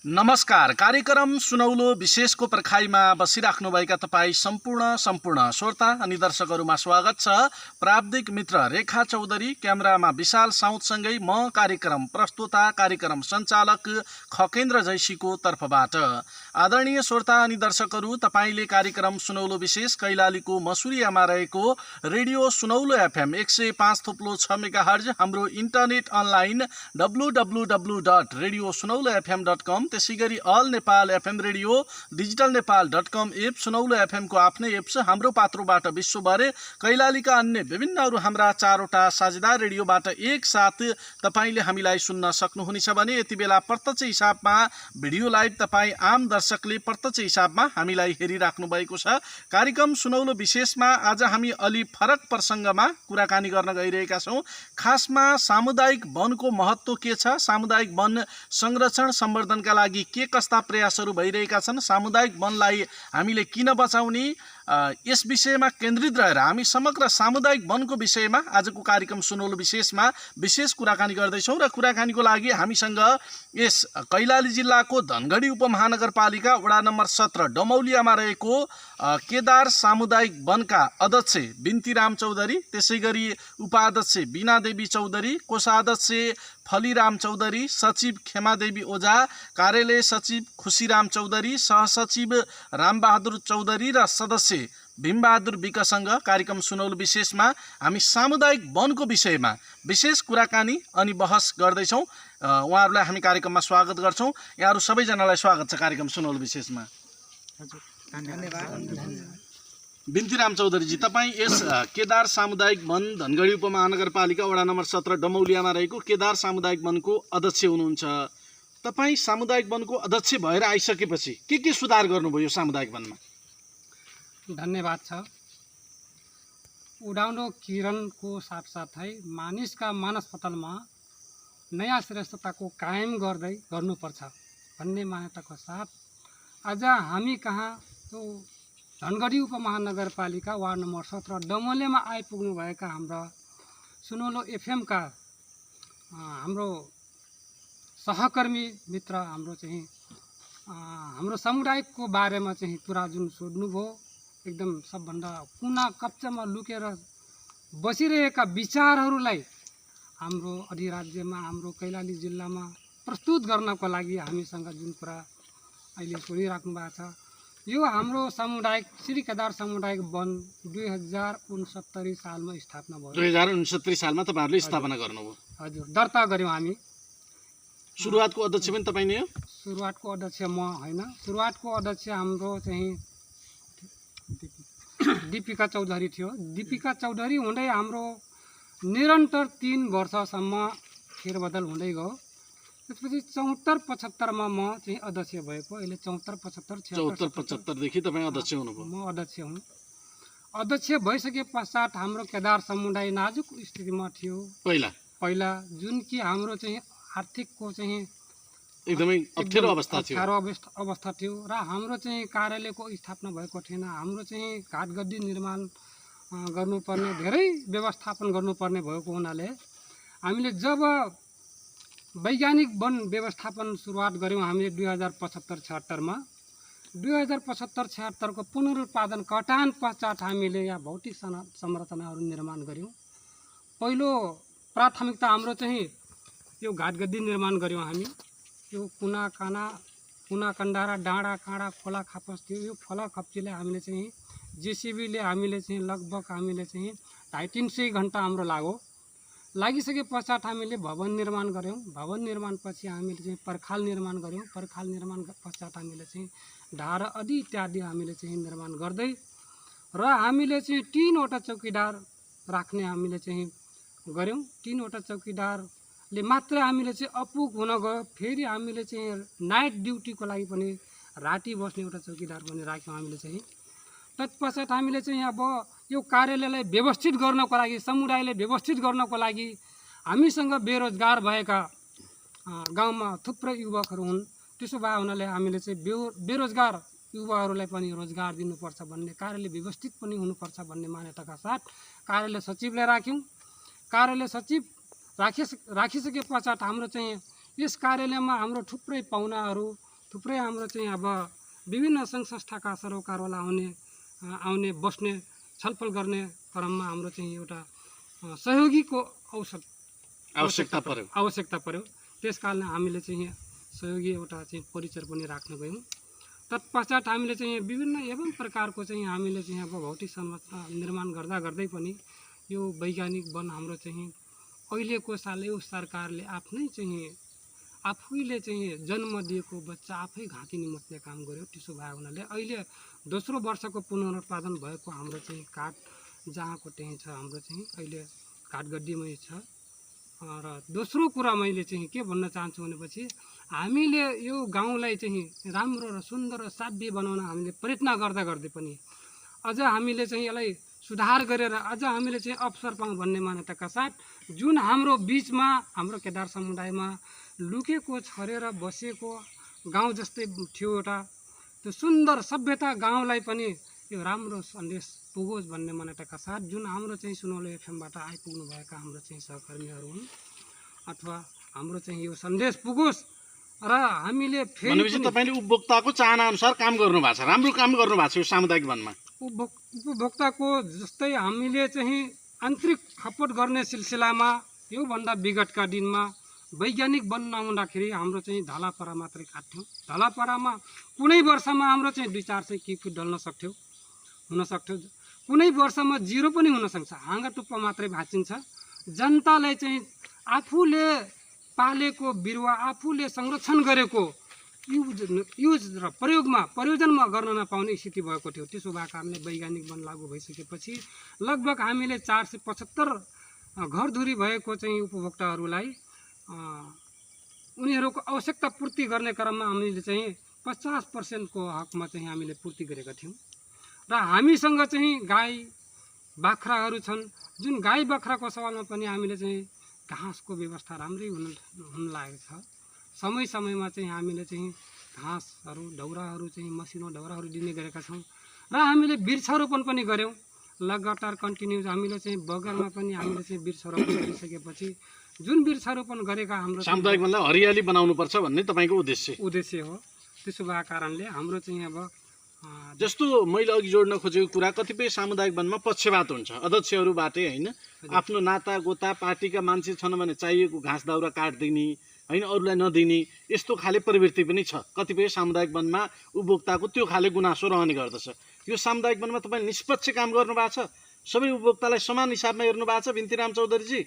नमस्कार। कार्यक्रम सुनौलो विशेषको पर्खाइमा बसिराख्नुभएका तपाईँ सम्पूर्ण श्रोता अनि दर्शकहरूमा स्वागत छ। प्राविधिक मित्र रेखा चौधरी, क्यामेरामा विशाल साउदसँगै म कार्यक्रम प्रस्तुता कार्यक्रम सञ्चालक खकेन्द्र जैसीको तर्फबाट। आदरणीय श्रोता अनि दर्शकहरू, तपाईँले कार्यक्रम सुनौलो विशेष कैलालीको मसुरियामा रहेको रेडियो सुनौलो एफएम 105.6 मेगाहर्ज, हाम्रो इन्टरनेट अनलाइन www.radiosunaulofm.com, त्यसैगरी all Nepal FM radio, digital नेपाल.com एप, सुनौलो एफएमको आफ्नै एप छ। हाम्रो पात्रोबाट विश्वभर कैलालीका अन्य विभिन्न अरू हाम्रा 4वटा साझेदार रेडियोबाट एकसाथ तपाईँले हामीलाई सुन्न सक्नुहुनेछ भने यति बेला प्रत्यक्ष हिसाबमा भिडियो लाइभ तपाईँ आम दर्शकले प्रत्यक्ष हिसाबमा हामीलाई हेरिराख्नु भएको छ। कार्यक्रम सुनौलो विशेषमा आज हामी अलि फरक प्रसङ्गमा कुराकानी गर्न गइरहेका छौँ। खासमा सामुदायिक वनको महत्त्व के छ, सामुदायिक वन संरक्षण सम्वर्धनका लागि के कस्ता प्रयासहरू भइरहेका छन्, सामुदायिक वनलाई हामीले किन बचाउने, यस विषयमा केन्द्रित रहेर हामी समग्र सामुदायिक वनको विषयमा आजको कार्यक्रम सुनौलो विशेषमा विशेष कुराकानी गर्दैछौँ। र कुराकानीको लागि हामीसँग यस कैलाली जिल्लाको धनगढी उपमहानगरपालिका वडा नम्बर 17 डमौलियामा रहेको केदार सामुदायिक वनका अध्यक्ष बिन्तीराम चौधरी, त्यसैगरी उपाध्यक्ष बीनादेवी चौधरी, कोषाध्यक्ष फलिराम चौधरी, सचिव खेमादेवी ओझा, कार्यालय सचिव खुसीराम चौधरी, सहसचिव रामबहादुर चौधरी र सदस्य भीमबहादुर विकसँग कार्यक्रम सुनौलो विशेषमा हामी सामुदायिक वनको विषयमा विशेष कुराकानी अनि बहस गर्दैछौँ। उहाँहरूलाई हामी कार्यक्रममा स्वागत गर्छौँ। यहाँहरू सबैजनालाई स्वागत छ कार्यक्रम सुनौलो विशेषमा। बिन्तीराम चौधरीजी, तपाईँ यस केदार सामुदायिक वन धनगढी उपमहानगरपालिका वडा नम्बर 17 डमौलियामा रहेको केदार सामुदायिक वनको अध्यक्ष हुनुहुन्छ। तपाईँ सामुदायिक वनको अध्यक्ष भएर आइसकेपछि के सुधार गर्नुभयो सामुदायिक वनमा? धन्यवाद छ। उडाउनो किरणको साथसाथै मानिसका मानसपटलमा नयाँ श्रेष्ठताको कायम गर्नुपर्छ भन्ने मान्यताको साथ आज हामी कहाँ त्यो धनगढी उपमहानगरपालिका वार्ड नम्बर 17 डमौलियामा आइपुग्नुभएका हाम्रा सुनौलो एफएमका हाम्रो सहकर्मी मित्र हाम्रो समुदायको बारेमा चाहिँ कुरा जुन सोध्नुभयो, एकदम सबभन्दा कुना कप्चामा लुकेर बसिरहेका विचारहरूलाई हाम्रो अधिराज्यमा, हाम्रो कैलाली जिल्लामा प्रस्तुत गर्नको लागि हामीसँग जुन कुरा अहिले सुनिराख्नु भएको छ, यो हाम्रो सामुदायिक श्री केदार सामुदायिक वन 2069 सालमा स्थापना भयो। 2069 सालमा तपाईँहरूले स्थापना गर्नुभयो? हजुर, दर्ता गऱ्यौँ हामी। सुरुवातको अध्यक्ष पनि तपाईँ नै हो? सुरुवातको अध्यक्ष म होइन, सुरुवातको अध्यक्ष हाम्रो चाहिँ दीपिका चौधरी थियो। दीपिका चौधरी हुँदै हाम्रो निरन्तर 3 वर्षसम्म फेरबदल हुँदै गयो। त्यसपछि 74-75 मा म चाहिँ अध्यक्ष भएको। अहिले 74-75 देखि तपाईँ अध्यक्ष हुनुभयो? म अध्यक्ष हुँ। अध्यक्ष भइसके पश्चात हाम्रो केदार समुदाय नाजुक स्थितिमा थियो पहिला, जुन कि हाम्रो चाहिँ आर्थिकको चाहिँ एकदमै अप्ठ्यारो अवस्था थियो र हाम्रो चाहिँ कार्यालयको स्थापना भएको थिएन। हाम्रो चाहिँ घाटगड्डी निर्माण गर्नुपर्ने, धेरै व्यवस्थापन गर्नुपर्ने भएको हुनाले हामीले जब वैज्ञानिक वन व्यवस्थापन सुरुवात गऱ्यौँ हामीले 2075-76 मा। 2075-76 को पुनरुत्पादन कटान पश्चात हामीले यहाँ भौतिक संरचनाहरू निर्माण गऱ्यौँ। पहिलो प्राथमिकता हाम्रो चाहिँ यो घाटगड्डी निर्माण गऱ्यौँ हामी। यो कुना कन्डारा डाँडा काँडा खोला खापस थियो। यो खोला खप्चीले हामीले चाहिँ जेसीबीले हामीले चाहिँ लगभग हामीले चाहिँ 250 घन्टा हाम्रो लागिसके पश्चात हामीले भवन निर्माण गऱ्यौँ। भवन निर्माण पछि हामीले चाहिँ पर्खाल निर्माण गऱ्यौँ। पर्खाल निर्माण पश्चात हामीले चाहिँ ढाड आदि इत्यादि हामीले चाहिँ निर्माण गर्दै र हामीले चाहिँ 3वटा चौकीदार राख्ने हामीले चाहिँ गऱ्यौँ। 3वटा चौकीदारले मात्र हामीले चाहिँ अपुग हुन गयो। फेरि हामीले चाहिँ नाइट ड्युटीको लागि पनि राति बस्ने एउटा चौकीदार पनि राख्यौँ हामीले चाहिँ। तत्पश्चात हामीले चाहिँ अब यो कार्यालयलाई व्यवस्थित गर्नको लागि, समुदायलाई व्यवस्थित गर्नको लागि हामीसँग बेरोजगार भएका गाउँमा थुप्रै युवकहरू हुन्। त्यसो भए हुनाले हामीले चाहिँ बेरोजगार युवाहरूलाई पनि रोजगार दिनुपर्छ भन्ने, कार्यालय व्यवस्थित पनि हुनुपर्छ भन्ने मान्यताका साथ कार्यालय सचिवलाई राख्यौँ। कार्यालय सचिव राखिसके पश्चात हाम्रो चाहिँ यस कार्यालयमा हाम्रो थुप्रै पाहुनाहरू थुप्रै हाम्रो चाहिँ अब विभिन्न सङ्घ संस्थाका सरोकारवाला आउने बस्ने छलफल गर्ने क्रममा हाम्रो चाहिँ एउटा सहयोगीको आवश्यकता पर्यो। त्यस कारणले हामीले चाहिँ सहयोगी एउटा चाहिँ परिचर पनि राख्न गयौँ। तत्पश्चात हामीले चाहिँ विभिन्न एवं प्रकारको चाहिँ हामीले चाहिँ अब भौतिक संरचना निर्माण गर्दै पनि यो वैज्ञानिक वन हाम्रो चाहिँ अहिलेको साल यो सरकारले आफैले चाहिँ जन्म दिएको बच्चा आफै घाँटी निमोच्ने काम गर्यो। त्यसो भयो हुनाले अहिले दोस्रो वर्षको पुनरुत्पादन भएको हाम्रो चाहिँ काठ जहाँको त्यहीँ छ, हाम्रो चाहिँ अहिले काठगड्डीमै छ। र दोस्रो कुरा मैले चाहिँ के भन्न चाहन्छु भनेपछि हामीले यो गाउँलाई चाहिँ राम्रो र सुन्दर र साध्य बनाउन हामीले प्रयत्न गर्दै पनि अझ हामीले चाहिँ यसलाई सुधार गरेर अझ हामीले चाहिँ अवसर पाऊँ भन्ने मान्यताका साथ जुन हाम्रो बिचमा हाम्रो केदार समुदायमा लुकेको छरेर बसेको गाउँ जस्तै थियो एउटा त्यो सुन्दर सभ्यता गाउँलाई पनि यो राम्रो सन्देश पुगोस् भन्ने मान्यताका साथ जुन हाम्रो चाहिँ सुनौलो एफएमबाट आइपुग्नु भएका हाम्रो चाहिँ सहकर्मीहरू हुन् अथवा हाम्रो चाहिँ यो सन्देश पुगोस् र हामीले भनेपछि तपाईले उपभोक्ताको चाहना अनुसार काम गर्नु भएको छ, राम्रो काम गर्नु भएको छ यो सामुदायिक वनमा। उपभोक्ताको जस्तै हामीले चाहिँ आन्तरिक खपत गर्ने सिलसिलामा योभन्दा विगतका दिनमा वैज्ञानिक वन नहुँदाखेरि हाम्रो चाहिँ धलापरा मात्रै काट्थ्यौँ। धलापरामा कुनै वर्षमा हाम्रो चाहिँ 200-400 किफी डल्न हुनसक्थ्यो, कुनै वर्षमा 0 पनि हुनसक्छ। हाँगा टुप्पा मात्रै भाँचिन्छ। जनतालाई चाहिँ आफूले पालेको बिरुवा आफूले संरक्षण गरेको युज र प्रयोजनमा गर्न नपाउने स्थिति भएको थियो। त्यसो भएको कारणले वैज्ञानिक वन लागू भइसकेपछि लगभग हामीले 475 घरधुरी भएको चाहिँ उपभोक्ताहरूलाई उनीहरूको आवश्यकता पूर्ति गर्ने क्रममा हामीले चाहिँ 50% को हकमा चाहिँ हामीले पूर्ति गरेका थियौँ। र हामीसँग चाहिँ गाई बाख्राहरू छन्। जुन गाई बाख्राको सवालमा पनि हामीले चाहिँ घाँसको व्यवस्था राम्रै हुन लागेको छ। समय समयमा चाहिँ हामीले चाहिँ घाँसहरू दाउराहरू चाहिँ मसिनो दाउराहरू दिने गरेका छौँ र हामीले वृक्षारोपण पनि गऱ्यौँ। लगातार कन्टिन्युज हामीले चाहिँ बगरमा पनि हामीले चाहिँ वृक्षारोपण गरिसकेपछि जुन वृक्षारोपण गरेका हाम्रो सामुदायिक वनलाई हरियाली बनाउनु पर्छ भन्ने तपाईको उद्देश्य हो। त्यसो भएको कारणले हाम्रो चाहिँ अब जस्तो मैले अघि जोड्न खोजेको कुरा कतिपय सामुदायिक वनमा पक्षपात हुन्छ अध्यक्षहरूबाटै हैन। आफ्नो नाता गोता पार्टीका मान्छे छन् भने चाहिएको घाँस दाउरा काट्दिने हैन, अरूलाई नदिने यस्तो खाले प्रवृत्ति पनि छ। कतिपय सामुदायिक वनमा उपभोक्ताको त्यो खाले गुनासो रहने गर्दछ। यो सामुदायिक वनमा तपाईले निष्पक्ष काम गर्नु भएको छ, सबै उपभोक्तालाई समान हिसाबमा हेर्नु भएको छ बिन्तीराम चौधरीजी?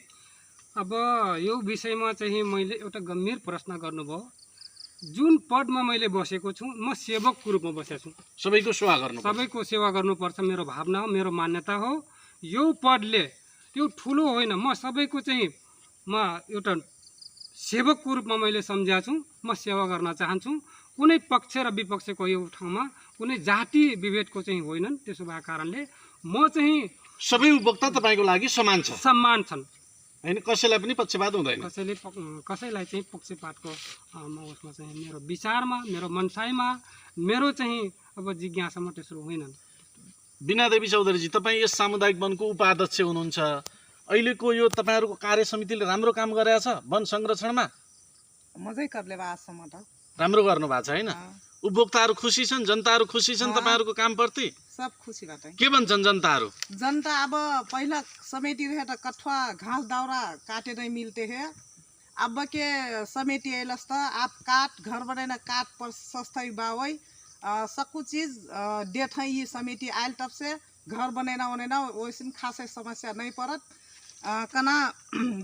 अब यो विषयमा चाहिँ मैले एउटा गम्भीर प्रश्न गर्नुभयो। जुन पदमा मैले बसेको छु म सेवकको रूपमा बसेको छु। सबैको सेवा गर्नुपर्छ मेरो भावना हो, मेरो मान्यता हो। यो पदले त्यो ठुलो होइन, म सबैको चाहिँ म एउटा सेवकको रूपमा मैले सम्झेको छु। म सेवा गर्न चाहन्छु। कुनै पक्ष र विपक्षको यो ठाउँमा कुनै जाति विभेदको चाहिँ होइनन्। त्यसो भएको कारणले म चाहिँ सबै उपभोक्ता तपाईको लागि समान छन् हैन, कसैलाई पनि पक्षपात हुँदैन। कसैलाई चाहिँ पक्षपातको म उसमा चाहिँ मेरो विचारमा मेरो मनसायमा मेरो चाहिँ अब जिज्ञासामा त्यसो होइनन्। बिनादेवी चौधरीजी तपाईँ यस सामुदायिक वनको उपाध्यक्ष हुनुहुन्छ। अहिलेको यो तपाईहरुको कार्य समितिले राम्रो काम गरेछ वन संरक्षणमा? मजै करले बा आजसम्म त राम्रो गर्नु भएको छ हैन? उपभोक्ताहरू खुसी छन्, जनताहरू खुसी छन् तपाईहरुको कामप्रति? सब खुसी बाटे। के भन्छन् जनताहरू? जनता अब पहिला समिति रहे त कठवा घास दाउरा काटे नहीं मिलते हैं, अब के समिति अइलस त आप काट घर बनाना काट पर सस्ता बावई सकु चीज देत है। ये समिति आयल तब से घर बनाना वैसे खास समस्या नहीं पड़त। कना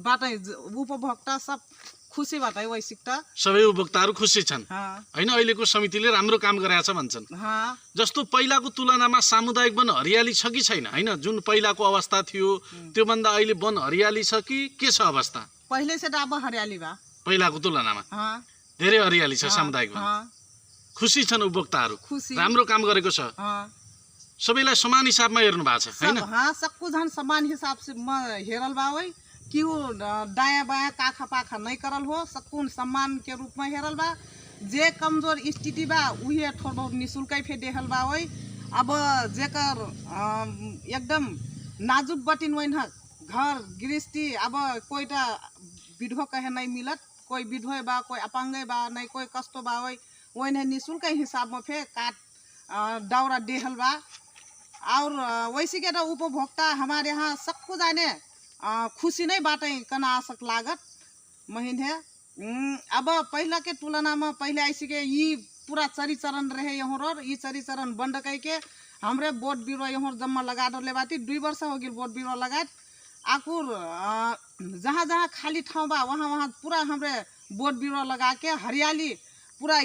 बाटे उपभोक्ता सब खुसी बाटे। वैसिकता सबै उपभोक्ताहरू खुसी छन् हैन? अहिलेको समितिले राम्रो काम गरेछ भन्छन्। जस्तो पहिलाको तुलनामा सामुदायिक वन हरियाली छ कि छैन हैन? जुन पहिलाको अवस्था थियो त्यो भन्दा अहिले वन हरियाली छ कि के छ अवस्था? पहिले से त अब हरियाली बा पहिलाको तुलनामा धेरै हरियाली छ सामुदायिक वन। खुसी छन् उपभोक्ताहरू, राम्रो काम गरेको छ। सबैलाई समान हिसाबमा हेर्नु भएको छ हैन? सबको झन् समान हिसाब से म हेरल बा वै क्यों दायाँ बायाँ काखा पाखा नहीं करल हो। सकून सम्मान के रूप में हेरल बा। जे कमजोर स्थिति बा उहे थोड़ा बहुत निःशुल्क फे देहल बा वही। अब जेकर एकदम नाजुक बटिन वही घर गृहस्थी अब कोई टा विधवा कहे नहीं मिलत, कोई विधवा बा कोई अपांगे बा नहीं कोई कस्तो बा वही वही निःशुल्क हिसाब में फे काट दाउरा देहल बा। और वैसे के उपभोक्ता हमारे यहाँ सबको जाने खुशी नहीं बाटे कना आसक लागत महीन है। अब पहला के तुलना में पहले ऐसी के ये पूरा चरी चरण रहे यहाँ ये चरी चरण बंद करके हमरे बोट बिरुवा यहाँ जम्मा लगा डरले बाती 2 वर्ष हो गए बोट बिरुवा लगात आकुर जहाँ जहाँ खाली ठाउँ बा वहाँ वहाँ पूरा हमरे बोट बिरुवा लगा के हरियाली पूरा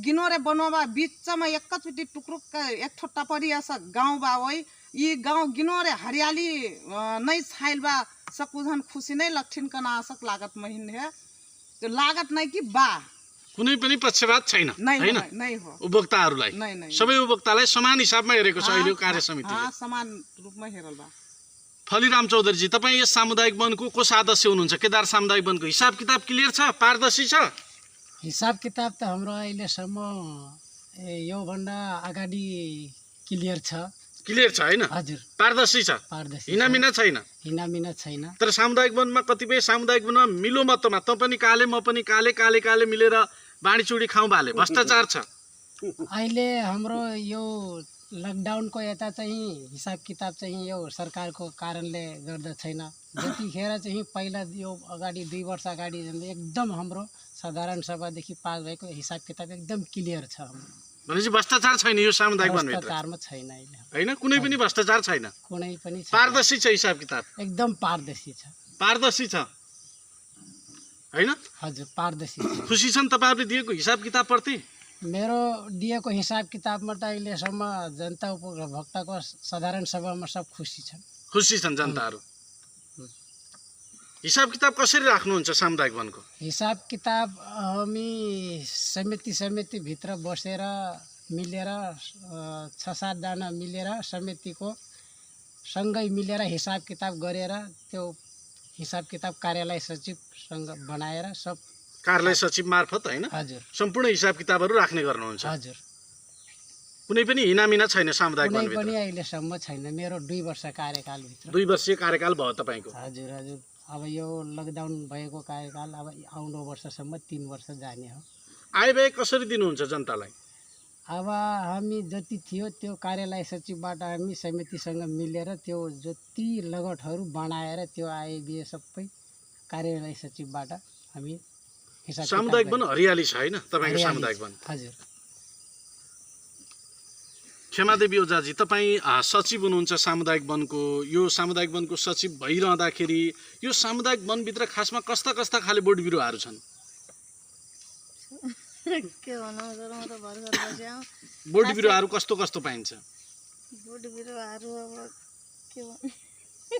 गिनोरे बनोबा बीच में एकचोटि टुकरुक एक ठो टपरी ऐसा गाँव बा वही ये गाँव गिनोरे हरियाली नहीं छाइल बा सकुझन खुशी नहीं लक्षण कना आसक लागत महीन है तो लागत नहीं कि बा कुनै पनि पक्षपात छैन हैन नहीं हो उपभोक्ताहरूलाई नहीं सबै उपभोक्तालाई समान हिसाबमा हेरेको छ अहिले कार्य समितिले। हाँ समान रूपमा हेरल बा। फलिराम चौधरीजी तपाईँ यस सामुदायिक वनको को सदस्य हुनुहुन्छ? केदार सामुदायिक वनको हिसाब किताब क्लियर छ, पारदर्शी छ? हिसाब किताब त हाम्रो अहिलेसम्म योभन्दा अगाडि क्लियर छ। क्लियर छ हैन? हजुर पारदर्शी छ, पारदर्शी हिनामिना छैन। हिनामिना छैन। तर सामुदायिक वनमा कतिपय सामुदायिक वनमा मिलो मतमा त पनि काले म पनि काले काले काले मिलेर बाँडीचुडी खाउँ भाले भ्रष्टाचार छ। अहिले हाम्रो यो लकडाउनको यता चाहिँ हिसाब किताब चाहिँ यो सरकारको कारणले गर्दा छैन। जतिखेर चाहिँ पहिला यो अगाडि 2 वर्ष अगाडि एकदम हाम्रो साधारण सभादेखि पास भएको हिसाब किताब एकदम क्लियर छ। भनेपछि भ्रष्टाचार छैन यो सामुदायिक वनभित्र? भ्रष्टाचारमा छैन अहिले हैन, कुनै पनि भ्रष्टाचार छैन, कुनै पनि छैन। पारदर्शी छ हिसाब किताब, एकदम पारदर्शी छ। पारदर्शी छ हैन? हजुर पारदर्शी छ। खुसी छन् तपाईहरुले दिएको हिसाब किताब प्रति? मेरो दिएको हिसाब किताबमा त अहिलेसम्म जनता उपभोक्ताको साधारण सभामा सब खुसी छन्। खुसी छन् जनताहरू। हिसाब किताब कसरी राख्नुहुन्छ सामुदायिक वनको? हिसाब किताब हामी समिति भित्र बसेर मिलेर 6-7 जना मिलेर समितिको सँगै मिलेर हिसाब किताब गरेर त्यो हिसाब किताब कार्यालय सचिवसँग बनाएर सब कार्यालय सचिव मार्फत हैन? हजुर सम्पूर्ण हिसाब किताबहरू राख्ने गर्नुहुन्छ? हजुर कुनै पनि हिनामिना छैन सामुदायिक कुनै वनभित्र? पनि अहिलेसम्म छैन। मेरो 2 वर्ष कार्यकालभित्र। 2 वर्षीय कार्यकाल भयो तपाईको? हजुर हजुर। अब यो लकडाउन भएको कार्यकाल अब आउँदो वर्षसम्म 3 वर्ष जाने हो। आयव्यय कसरी दिनुहुन्छ जनतालाई? अब हामी जति थियो त्यो कार्यालय सचिवबाट हामी समितिसँग मिलेर त्यो जति लगटहरू बनाएर त्यो आयव्यय सबै कार्यालय सचिवबाट हामी हिसाब सामुदायिक वन हरियाली छ हैन तपाईको सामुदायिक वन? हजुर। क्षमादेवी ओझाजी तपाईँ सचिव हुनुहुन्छ सामुदायिक वनको। यो सामुदायिक वनको सचिव भइरहँदाखेरि यो सामुदायिक वनभित्र खासमा कस्ता कस्ता खाले बोट बिरुवाहरू छन्? के भनौँ गरौँ त भर्खर बस्यौँ। बोट बिरुवाहरू कस्तो कस्तो पाइन्छ? बोट बिरुवाहरू अब के भन्नु,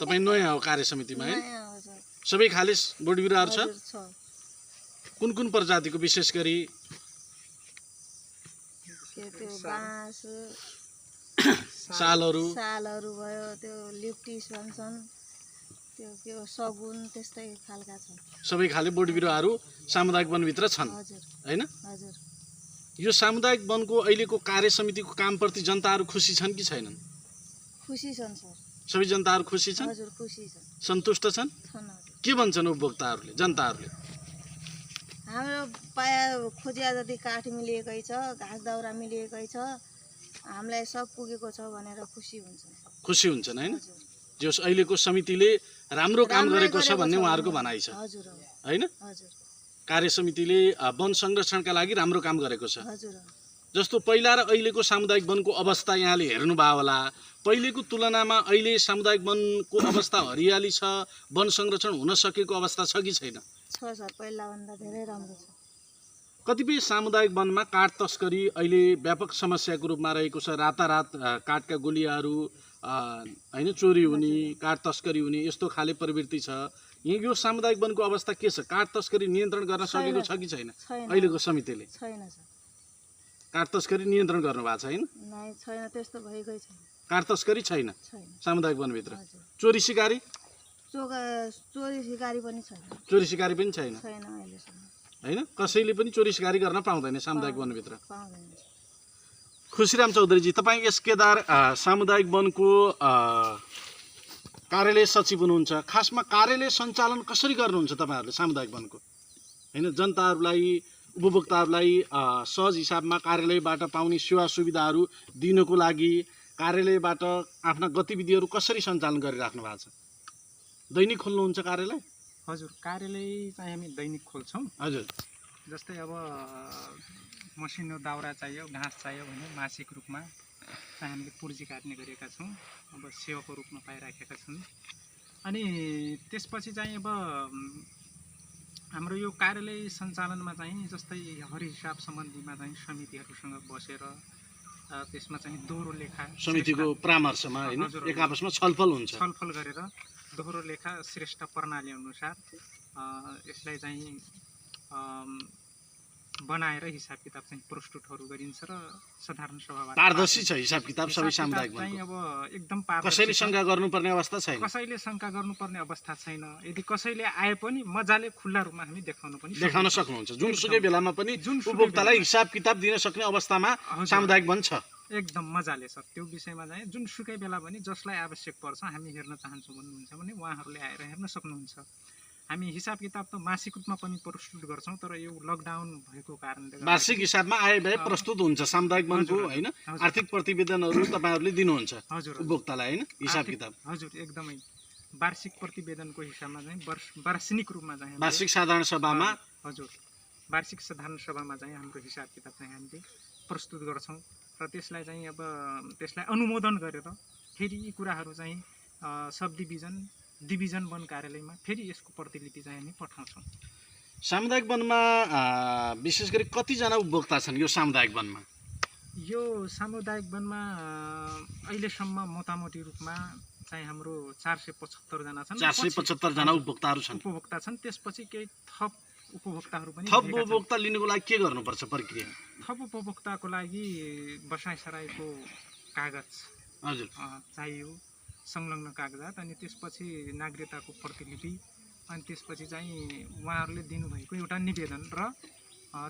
तपाईँ नयाँ हो कार्य समितिमा है? नयाँ हो सर। सबै खाले बोट बिरुवाहरू छ? हजुर छ। कुन कुन प्रजातिको विशेष गरी? के त्यो बाँस सालहरू सालहरू भयो, त्यो लिप्टिस भन्छन्, त्यो के हो सगुन, त्यस्तै खालका छन्। सबै खाले बोट बिरुवाहरू सामुदायिक वनभित्र छन् हजुर हैन? हजुर। यो सामुदायिक वनको अहिलेको कार्य समितिको कामप्रति जनताहरू खुसी छन् कि छैनन्? खुसी छन् सर। सबै जनताहरू खुसी छन्? हजुर खुसी छन्। सन्तुष्ट छन्? छन् हजुर। के भन्छन् उपभोक्ताहरूले, जनताहरूले? हाम्रो पाया खोजिया जति काठ मिलिएकै छ, घाँस दाउरा मिलिएकै छ, हामीलाई सब पुगेको छ भनेर खुसी हुन्छन्। खुसी हुन्छन् हैन? हजुर जस अहिलेको समितिले राम्रो काम राम्रै गरेको छ भन्ने गरेको उहाँहरूको भनाइ छ हजुर हैन? हजुर कार्य समितिले वन संरक्षणका लागि राम्रो काम गरेको छ। हजुर। जस्तो पहिला र अहिलेको सामुदायिक वनको अवस्था यहाँले हेर्नुभयो होला, पहिलेको तुलनामा अहिले सामुदायिक वनको अवस्था हरियाली छ, वन संरक्षण हुन सकेको अवस्था छ कि छैन? छ सर, पहिलाभन्दा धेरै राम्रो छ। कतिपय सामुदायिक वनमा काठ तस्करी अहिले व्यापक समस्याको रूपमा रहेको छ। रातारात काठका गोलियाहरू हैन चोरी हुने, काठ तस्करी हुने यस्तो खाले प्रवृत्ति छ। यो सामुदायिक वनको अवस्था के छ? काठ तस्करी नियन्त्रण गर्न सकेको छ कि छैन छैन अहिलेको समितिले? छैन सर। काठ तस्करी नियन्त्रण गर्नु भएको छैन? नै छैन, त्यस्तो भएकै छैन। काठ तस्करी छैन छैन सामुदायिक वनभित्र? हजुर। चोरी सिकारी? चोरी सिकारी पनि छैन। चोरी सिकारी पनि छैन छैन अहिलेसम्म। हैन? कसैले पनि चोरी सिकारी गर्न पाउँदैन सामुदायिक वनभित्र। पाउँदैन। खुसीराम चौधरीजी तपाईँ यस केदार सामुदायिक वनको कार्यालय सचिव हुनुहुन्छ। खासमा कार्यालय सञ्चालन कसरी गर्नुहुन्छ तपाईँहरूले सामुदायिक वनको? हैन, जनताहरूलाई उपभोक्ताहरूलाई सहज हिसाबमा कार्यालयबाट पाउने सेवा सुविधाहरू दिनको लागि कार्यालयबाट आफ्ना गतिविधिहरू कसरी सञ्चालन गरिराख्नु भएको छ? दैनिक खोल्नुहुन्छ कार्यालय? हजुर, कार्यालय चाहिँ हामी दैनिक खोल्छौँ। हजुर। जस्तै अब मसिनो दाउरा चाहियो, घाँस चाहियो भने मासिक रूपमा चाहिँ हामीले पुर्जी काट्ने गरेका छौँ, अब सेवाको रूपमा पाइराखेका छौँ। अनि त्यसपछि चाहिँ अब हाम्रो यो कार्यालय सञ्चालनमा चाहिँ जस्तै हर हिसाब सम्बन्धीमा चाहिँ समितिहरूसँग बसेर त्यसमा चाहिँ दोहोरो लेखा समितिको परामर्शमा हैन एक आपसमा छलफल गरेर दोहोरो लेखा श्रेष्ठ प्रणाली अनुसार यसलाई चाहिँ बनाएर हिसाब किताब चाहिँ प्रस्तुतहरू गरिन्छ र साधारण सभाबाट पारदर्शी छ हिसाब किताब सबै सामुदायिक चाहिँ वनको। अब एकदम पारदर्शी कसैले छ। शंका गर्नुपर्ने अवस्था छैन। कसैले शंका गर्नुपर्ने अवस्था छैन। यदि कसैले आए पनि मजाले खुल्ला रूपमा हामी देखाउन सक्नुहुन्छ। जुनसुकै बेलामा पनि जुनसुकै उपभोक्तालाई बेलामा। हिसाब किताब दिन सक्ने अवस्थामा हजुर। सामुदायिक वन छ। एकदम मजाले छ। त्यो विषयमा चाहिँ जुनसुकै बेला पनि जसलाई आवश्यक पर्छ हामी हेर्न चाहन्छौँ भन्नुहुन्छ भने उहाँहरूले आएर हेर्न सक्नुहुन्छ। हामी हिसाब किताब त मासिक रूपमा पनि प्रस्तुत गर्छौँ, तर यो लकडाउन भएको कारणले गर्दा वार्षिक हिसाबमा आय व्यय प्रस्तुत हुन्छ सामुदायिक वनको हजुर, हैन। हजुर। आर्थिक प्रतिवेदनहरू तपाईहरुले दिनुहुन्छ हजुर उपभोक्तालाई हैन हिसाब आर्थिक- किताब। हजुर एकदमै वार्षिक प्रतिवेदनको हिसाबमा चाहिँ वार्षिक रूपमा चाहिँ हामीले- वार्षिक साधारण सभामा हजुर वार्षिक साधारण सभामा चाहिँ हाम्रो हिसाब किताब चाहिँ हामीले प्रस्तुत गर्छौँ र त्यसलाई चाहिँ अब त्यसलाई अनुमोदन गरेर फेरि यी कुराहरू चाहिँ सब डिभिजन वन कार्यालयमा फेरि यसको प्रतिलिपि चाहिँ हामी पठाउँछौँ। सामुदायिक वनमा विशेष गरी कतिजना उपभोक्ता छन् यो सामुदायिक वनमा? यो सामुदायिक वनमा अहिलेसम्म मोटामोटी रूपमा चाहिँ हाम्रो 475 जना छन्। 475 जना उपभोक्ताहरू छन्। उपभोक्ता छन्। त्यसपछि केही थप उपभोक्ताहरू पनि थप भेटेका छन्। उपभोक्ता लिनुको लागि के गर्नुपर्छ प्रक्रिया? थप उपभोक्ताको लागि बसाइसराईको कागज हजुर चाहियो, संलग्न कागजात, अनि त्यसपछि नागरिकताको प्रतिलिपि, अनि त्यसपछि चाहिँ उहाँहरूले दिनुभएको एउटा निवेदन र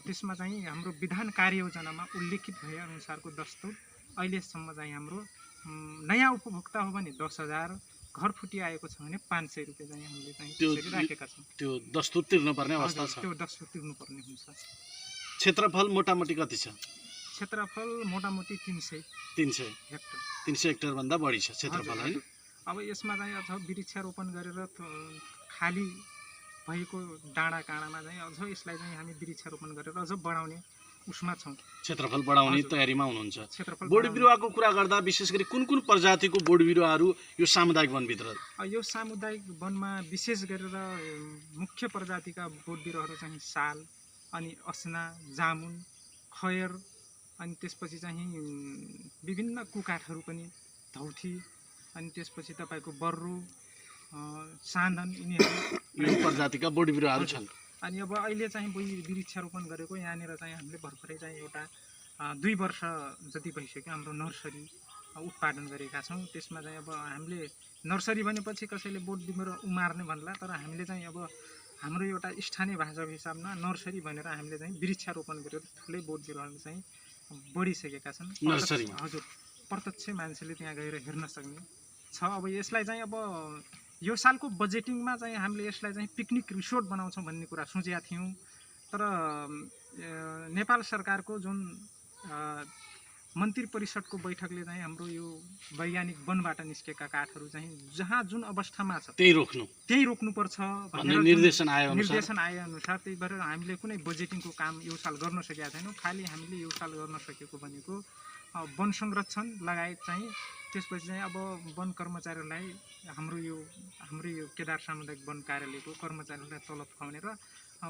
त्यसमा चाहिँ हाम्रो विधान कार्ययोजनामा उल्लेखित भए अनुसारको दस्तुर। अहिलेसम्म चाहिँ हाम्रो नयाँ उपभोक्ता हो भने 10,000, घर फुटिआएको छ भने 500 रुपियाँ चाहिँ हामीले चाहिँ त्यसरी राखेका छौँ। त्यो दस्तुर तिर्नुपर्ने अवस्था छ। त्यो दस्तुर तिर्नुपर्ने हुन्छ। क्षेत्रफल मोटामोटी कति छ? क्षेत्रफल मोटामोटी 300 हेक्टर। 300 हेक्टर भन्दा बढी छ क्षेत्रफल हैन। अब यसमा चाहिँ अझ वृक्षारोपण गरेर खाली भएको डाँडा काँडामा चाहिँ अझ यसलाई चाहिँ हामी वृक्षारोपण गरेर अझ बढाउने उसमा छौँ। क्षेत्रफल बढाउने हजुर। तयारीमा हुनुहुन्छ। क्षेत्रफल बोडी बढाउने- बिरुवाको कुरा गर्दा विशेष गरी कुन कुन प्रजातिको बोडी बिरुवाहरू यो सामुदायिक वनभित्र? यो सामुदायिक वनमा विशेष गरेर मुख्य प्रजातिका बोट बिरुवाहरू चाहिँ साल, अनि अस्ना, जामुन, खयर, अनि त्यसपछि चाहिँ विभिन्न कुकाठहरू पनि, धौथी, अनि त्यसपछि तपाईँको बर्रो, साँधन, यिनीहरू यो प्रजातिका बोडी बिरुवाहरू छन्। अनि अब अहिले चाहिँ वृक्षारोपण गरेको यहाँनिर चाहिँ हामीले भर्खरै चाहिँ एउटा 2 वर्ष जति भइसक्यो हाम्रो नर्सरी उत्पादन गरेका छौँ। त्यसमा चाहिँ अब हामीले नर्सरी भनेपछि कसैले बोट बिरुवा उमार्ने भन्ला, तर हामीले चाहिँ अब हाम्रो एउटा स्थानीय भाषाको हिसाबमा नर्सरी भनेर हामीले चाहिँ वृक्षारोपण गरेर ठुलै बोट बिरुवाहरू चाहिँ बढिसकेका छन्। नर्सरीमा? हजुर, प्रत्यक्ष मान्छेले त्यहाँ गएर हेर्न सक्ने छ। अब यसलाई चाहिँ अब यो सालको बजेटिङमा चाहिँ हामीले यसलाई चाहिँ पिकनिक रिसोर्ट बनाउँछौँ भन्ने कुरा सोचेका थियौँ, तर नेपाल सरकारको जुन मन्त्री परिषदको बैठकले चाहिँ हाम्रो यो वैज्ञानिक वनबाट निस्केका काठहरू चाहिँ जहाँ जुन अवस्थामा छ त्यही रोक्नुपर्छ भन्ने भनेर निर्देशन आए अनुसार त्यही भएर हामीले कुनै बजेटिङको काम यो साल गर्न सकेका छैनौँ। खालि हामीले यो साल गर्न सकेको भनेको वन संरक्षण लगायत चाहिँ त्यसपछि चाहिँ अब वन कर्मचारीहरूलाई हाम्रो यो केदार सामुदायिक वन कार्यालयको कर्मचारीहरूलाई तलब खुवाउने र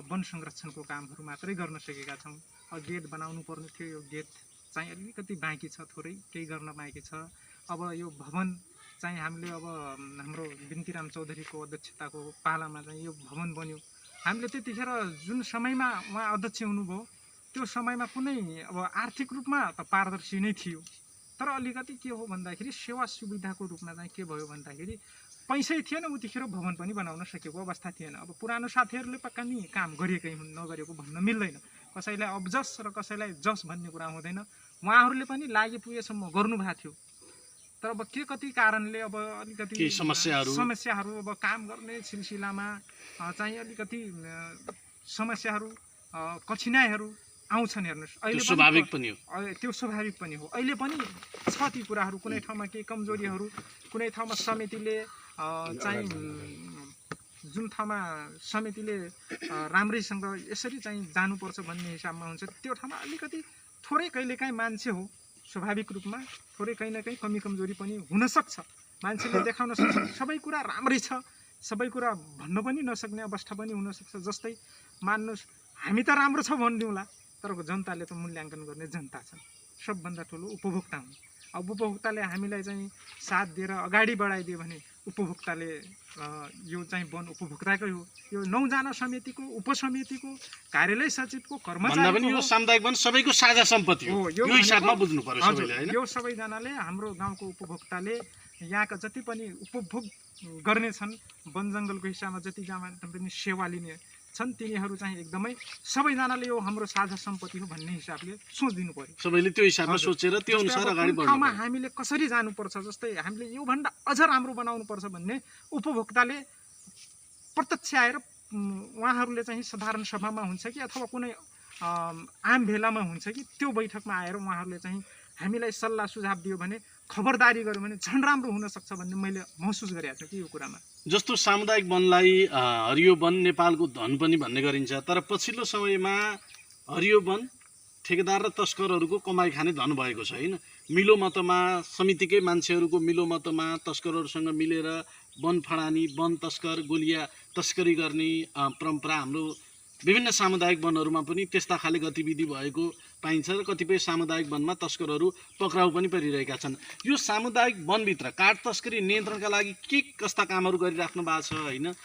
वन संरक्षणको कामहरू मात्रै गर्न सकेका छौँ। गेट बनाउनु पर्ने थियो, यो गेट चाहिँ अलिकति बाँकी छ, थोरै केही गर्न बाँकी छ। अब यो भवन चाहिँ हामीले अब हाम्रो बिन्तीराम चौधरीको अध्यक्षताको पालामा चाहिँ यो भवन बन्यो। हामीले त्यतिखेर जुन समयमा उहाँ अध्यक्ष हुनुभयो त्यो समयमा कुनै अब आर्थिक रूपमा त पारदर्शी नै थियो, तर अलिकति के हो भन्दाखेरि सेवा सुविधाको रूपमा चाहिँ के भयो भन्दाखेरि पैसै थिएन, उतिखेर भवन पनि बनाउन सकेको अवस्था थिएन। अब पुरानो साथीहरूले पक्का नि काम गरेकै हुन्, नगरेको भन्न मिल्दैन। कसैलाई अब्जस र कसैलाई जस भन्ने कुरा हुँदैन। उहाँहरूले पनि लागि पुगेसम्म गर्नुभएको थियो, तर अब के कति कारणले अब अलिकति समस्याहरू अब काम गर्ने सिलसिलामा चाहिँ अलिकति समस्याहरू कठिनाइहरू आउँछन्। हेर्नुहोस् अहिले त्यो स्वाभाविक पनि हो। त्यो स्वाभाविक पनि हो। अहिले पनि छ ती कुराहरू। कुनै ठाउँमा केही कमजोरीहरू, कुनै ठाउँमा समितिले चाहिँ जुन ठाउँमा समितिले राम्रैसँग यसरी चाहिँ जानुपर्छ भन्ने हिसाबमा हुन्छ, त्यो ठाउँमा अलिकति थोरै कहिलेकाहीँ मान्छे हो, स्वाभाविक रूपमा थोरै कहीँ न कहीँ कमी कमजोरी पनि हुनसक्छ। मान्छेले देखाउन सक्छ सबै कुरा राम्रै छ, सबै कुरा भन्न पनि नसक्ने अवस्था पनि हुनसक्छ। जस्तै मान्नुहोस् हामी त राम्रो छ भनिदिउँला, तर जनताले त मूल्याङ्कन गर्ने जनता छ, सबभन्दा ठुलो उपभोक्ता हुन्। अब उपभोक्ताले हामीलाई चाहिँ साथ दिएर अगाडि बढाइदियो भने उपभोक्ताले यो चाहिँ वन उपभोक्ताकै हो। यो 9 जना समितिको, उपसमितिको, कार्यालय सचिवको, कर्मचारी यो सामुदायिक वन सबैको साझा सम्पत्ति हो। यो हिसाबमा बुझ्नु पर्यो सबैले हैन। यो सबैजनाले, हाम्रो गाउँको उपभोक्ताले यहाँका जति पनि उपभोग गर्नेछन्, वन जङ्गलको हिस्सामा जति पनि सेवा लिने छन्, तिनीहरू चाहिँ एकदमै सबैजनाले यो हाम्रो साझा सम्पत्ति हो भन्ने हिसाबले सोचिदिनु पर्यो। सबैले त्यो हिसाबमा सोचेर त्यो अनुसार अगाडि बढ्नु ठाउँमा पर्यो। हामीले कसरी जानुपर्छ, जस्तै हामीले योभन्दा अझ राम्रो बनाउनुपर्छ भन्ने उपभोक्ताले प्रत्यक्ष आएर उहाँहरूले चाहिँ साधारण सभामा हुन्छ कि अथवा कुनै आम भेलामा हुन्छ कि त्यो बैठकमा आएर उहाँहरूले चाहिँ हामीलाई सल्लाह सुझाव दियो भने, खबरदारी गर्यो भने झन् राम्रो हुनसक्छ भन्ने मैले महसुस गरेको छु कि यो कुरामा। जस्तो सामुदायिक वनलाई हरियो वन नेपालको धन पनि भन्ने गरिन्छ, तर पछिल्लो समयमा हरियो वन ठेकेदार र तस्करहरूको कमाइ खाने धन भएको छ हैन। मिलोमतमा समितिकै मान्छेहरूको मिलोमतमा तस्करहरूसँग मिलेर वन फडानी, वन तस्कर, गोलिया तस्करी गर्ने परम्परा हाम्रो विभिन्न सामुदायिक वनहरूमा पनि त्यस्ता खाले गतिविधि भएको पाइन्छ र कतिपय सामुदायिक वनमा तस्करहरू पक्राउ पनि परिरहेका छन्। यो सामुदायिक वनभित्र काठ तस्करी नियन्त्रणका लागि के कस्ता कामहरू गरिराख्नु भएको छ हैन?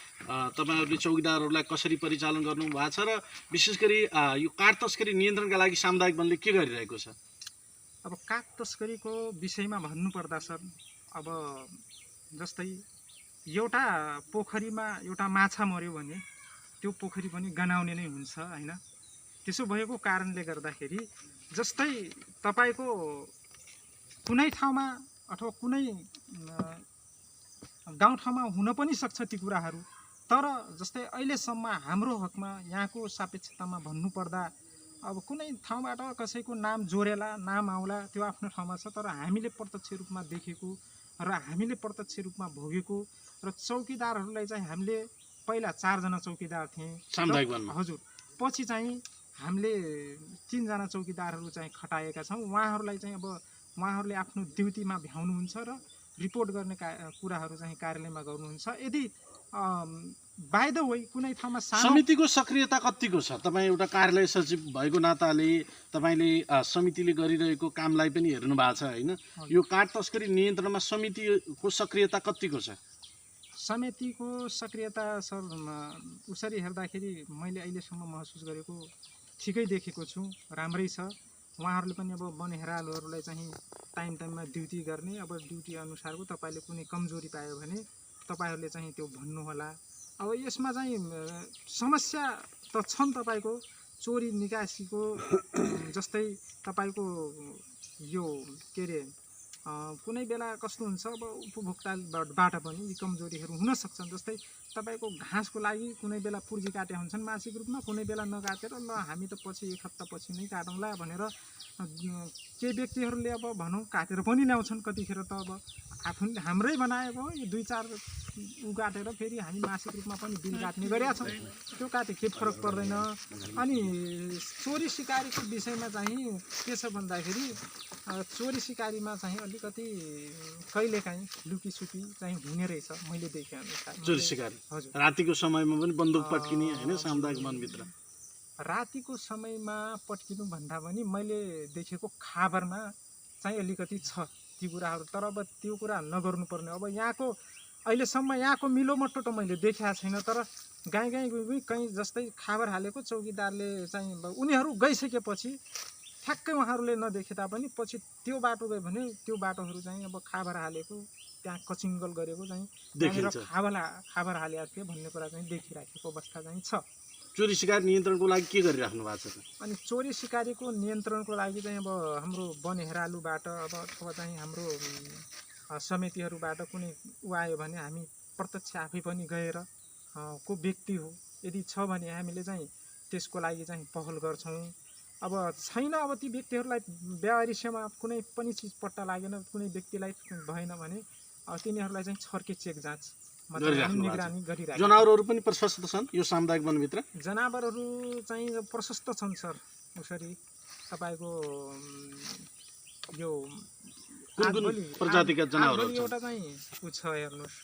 तपाईहरुले चौकीदारहरूलाई कसरी परिचालन गर्नु भएको छ र विशेष गरी यो काठ तस्करी नियन्त्रणका लागि सामुदायिक वनले के गरिरहेको छ? अब काठ तस्करीको विषयमा भन्नुपर्दा सर, अब जस्तै एउटा पोखरीमा एउटा माछा मर्यो भने त्यो पोखरी पनि गनाउने नै हुन्छ हैन। त्यसो भएको कारणले गर्दाखेरि जस्तै तपाईको कुनै ठाउँमा अथवा कुनै गाउँठाउँमा हुन पनि सक्छ ती कुराहरू, तर जस्तै अहिलेसम्म हाम्रो हकमा यहाँको सापेक्षतामा भन्नुपर्दा अब कुनै ठाउँबाट कसैको नाम जोडेला, नाम आउला, त्यो आफ्नो ठाउँमा छ, तर हामीले प्रत्यक्ष रूपमा देखेको र हामीले प्रत्यक्ष रूपमा भोगेको र चौकीदारहरूलाई चाहिँ हामीले पहिला 4 जना चौकीदार थिए सामुदायिक वनमा। हजुर, पछि चाहिँ हामीले 3 जना चौकीदारहरू चाहिँ खटाएका छौँ। उहाँहरूलाई चाहिँ अब उहाँहरूले आफ्नो ड्युटीमा भ्याउनुहुन्छ र रिपोर्ट गर्ने कुराहरू चाहिँ कार्यालयमा गर्नुहुन्छ। यदि बाइ द वे कुनै ठाउँमा समितिको सक्रियता कतिको छ? तपाईँ एउटा कार्यालय सचिव भएको नाताले तपाईँले समितिले गरिरहेको कामलाई पनि हेर्नु भएको छ हैन? यो काठ तस्करी नियन्त्रणमा समितिको सक्रियता कतिको छ? समितिको सक्रियता सर उसरी हेर्दाखेरि मैले अहिलेसम्म महसुस गरेको ठिकै देखेको छु, राम्रै छ। उहाँहरूले पनि अब वन हेरालुहरूलाई चाहिँ टाइममा ड्युटी गर्ने, अब ड्युटी अनुसारको तपाईँले कुनै कमजोरी पायो भने तपाईँहरूले चाहिँ त्यो भन्नुहोला। अब यसमा चाहिँ समस्या त छन् तपाईँको चोरी निकासीको, जस्तै तपाईँको यो के अरे कुनै बेला कस्तो हुन्छ, अब उपभोक्ताबाट पनि यी कमजोरीहरू हुन सक्छन्। जस्तै तपाईँको घाँसको लागि कुनै बेला पुर्जी काटे हुन्छन् मासिक रूपमा, कुनै बेला नकाटेर ल हामी त पछि 1 हप्ता पछि नै काटौँला भनेर केही व्यक्तिहरूले अब भनौँ काटेर पनि ल्याउँछन्। कतिखेर त अब आफूले हाम्रै बनाएको यो 2-4 उ काटेर फेरि हामी मासिक रूपमा पनि बिल काट्ने गरेका छौँ, त्यो काटे के फरक पर्दैन। अनि चोरी सिकारीको विषयमा चाहिँ के छ भन्दाखेरि चोरी सिकारीमा चाहिँ अलिकति कहिलेकाहीँ लुकीछुपी चाहिँ हुने रहेछ मैले देखेँ अनुसार। चोरी सिकारी हजुर, रातिको समयमा पनि बन्दुक पट्किने हैन सामुदायिक वनभित्र? रातिको समयमा पट्किनु भन्दा पनि मैले देखेको खबरमा चाहिँ अलिकति छ ती कुराहरू, तर अब त्यो कुरा नगर्नुपर्ने। अब यहाँको अहिलेसम्म यहाँको मिलोमट्टो त मैले देखेको छैन, तर गाई गई कहीँ जस्तै खबर हालेको चौकीदारले चाहिँ उनीहरू गइसकेपछि ठ्याक्कै उहाँहरूले नदेखे तापनि पछि त्यो बाटो गयो भने त्यो बाटोहरू चाहिँ अब खबर हालेको, त्यहाँ कचिङ्गल गरेको चाहिँ खबर हालेको थियो भन्ने कुरा चाहिँ देखिराखेको अवस्था चाहिँ छ। चोरी सिकारी नियन्त्रणको लागि के गरिराख्नु भएको छ? अनि चोरी सिकारीको नियन्त्रणको लागि चाहिँ अब हाम्रो वन हेरालुबाट अब अथवा चाहिँ हाम्रो समितिहरूबाट कुनै उ आयो भने हामी प्रत्यक्ष आफै पनि गएर को व्यक्ति हो यदि छ भने हामीले चाहिँ त्यसको लागि चाहिँ पहल गर्छौँ। अब छैन, अब ती व्यक्तिहरूलाई व्यवहारिसेमा कुनै पनि चिज पट्टा लागेन, कुनै व्यक्तिलाई भएन भने तिनीहरूलाई चाहिँ छर्के चेक जाँच गरिराख्नु भएको छ। निगरानी गरिरहेको जनावरहरू पनि प्रशस्त छन् यो सामुदायिक वनभित्र? जनावरहरू चाहिँ प्रशस्त छन् सर। उसरी तपाईँको यो कुन कुन प्रजातिका जनावरहरू छन्? एउटा चाहिँ उ छ हेर्नुहोस्,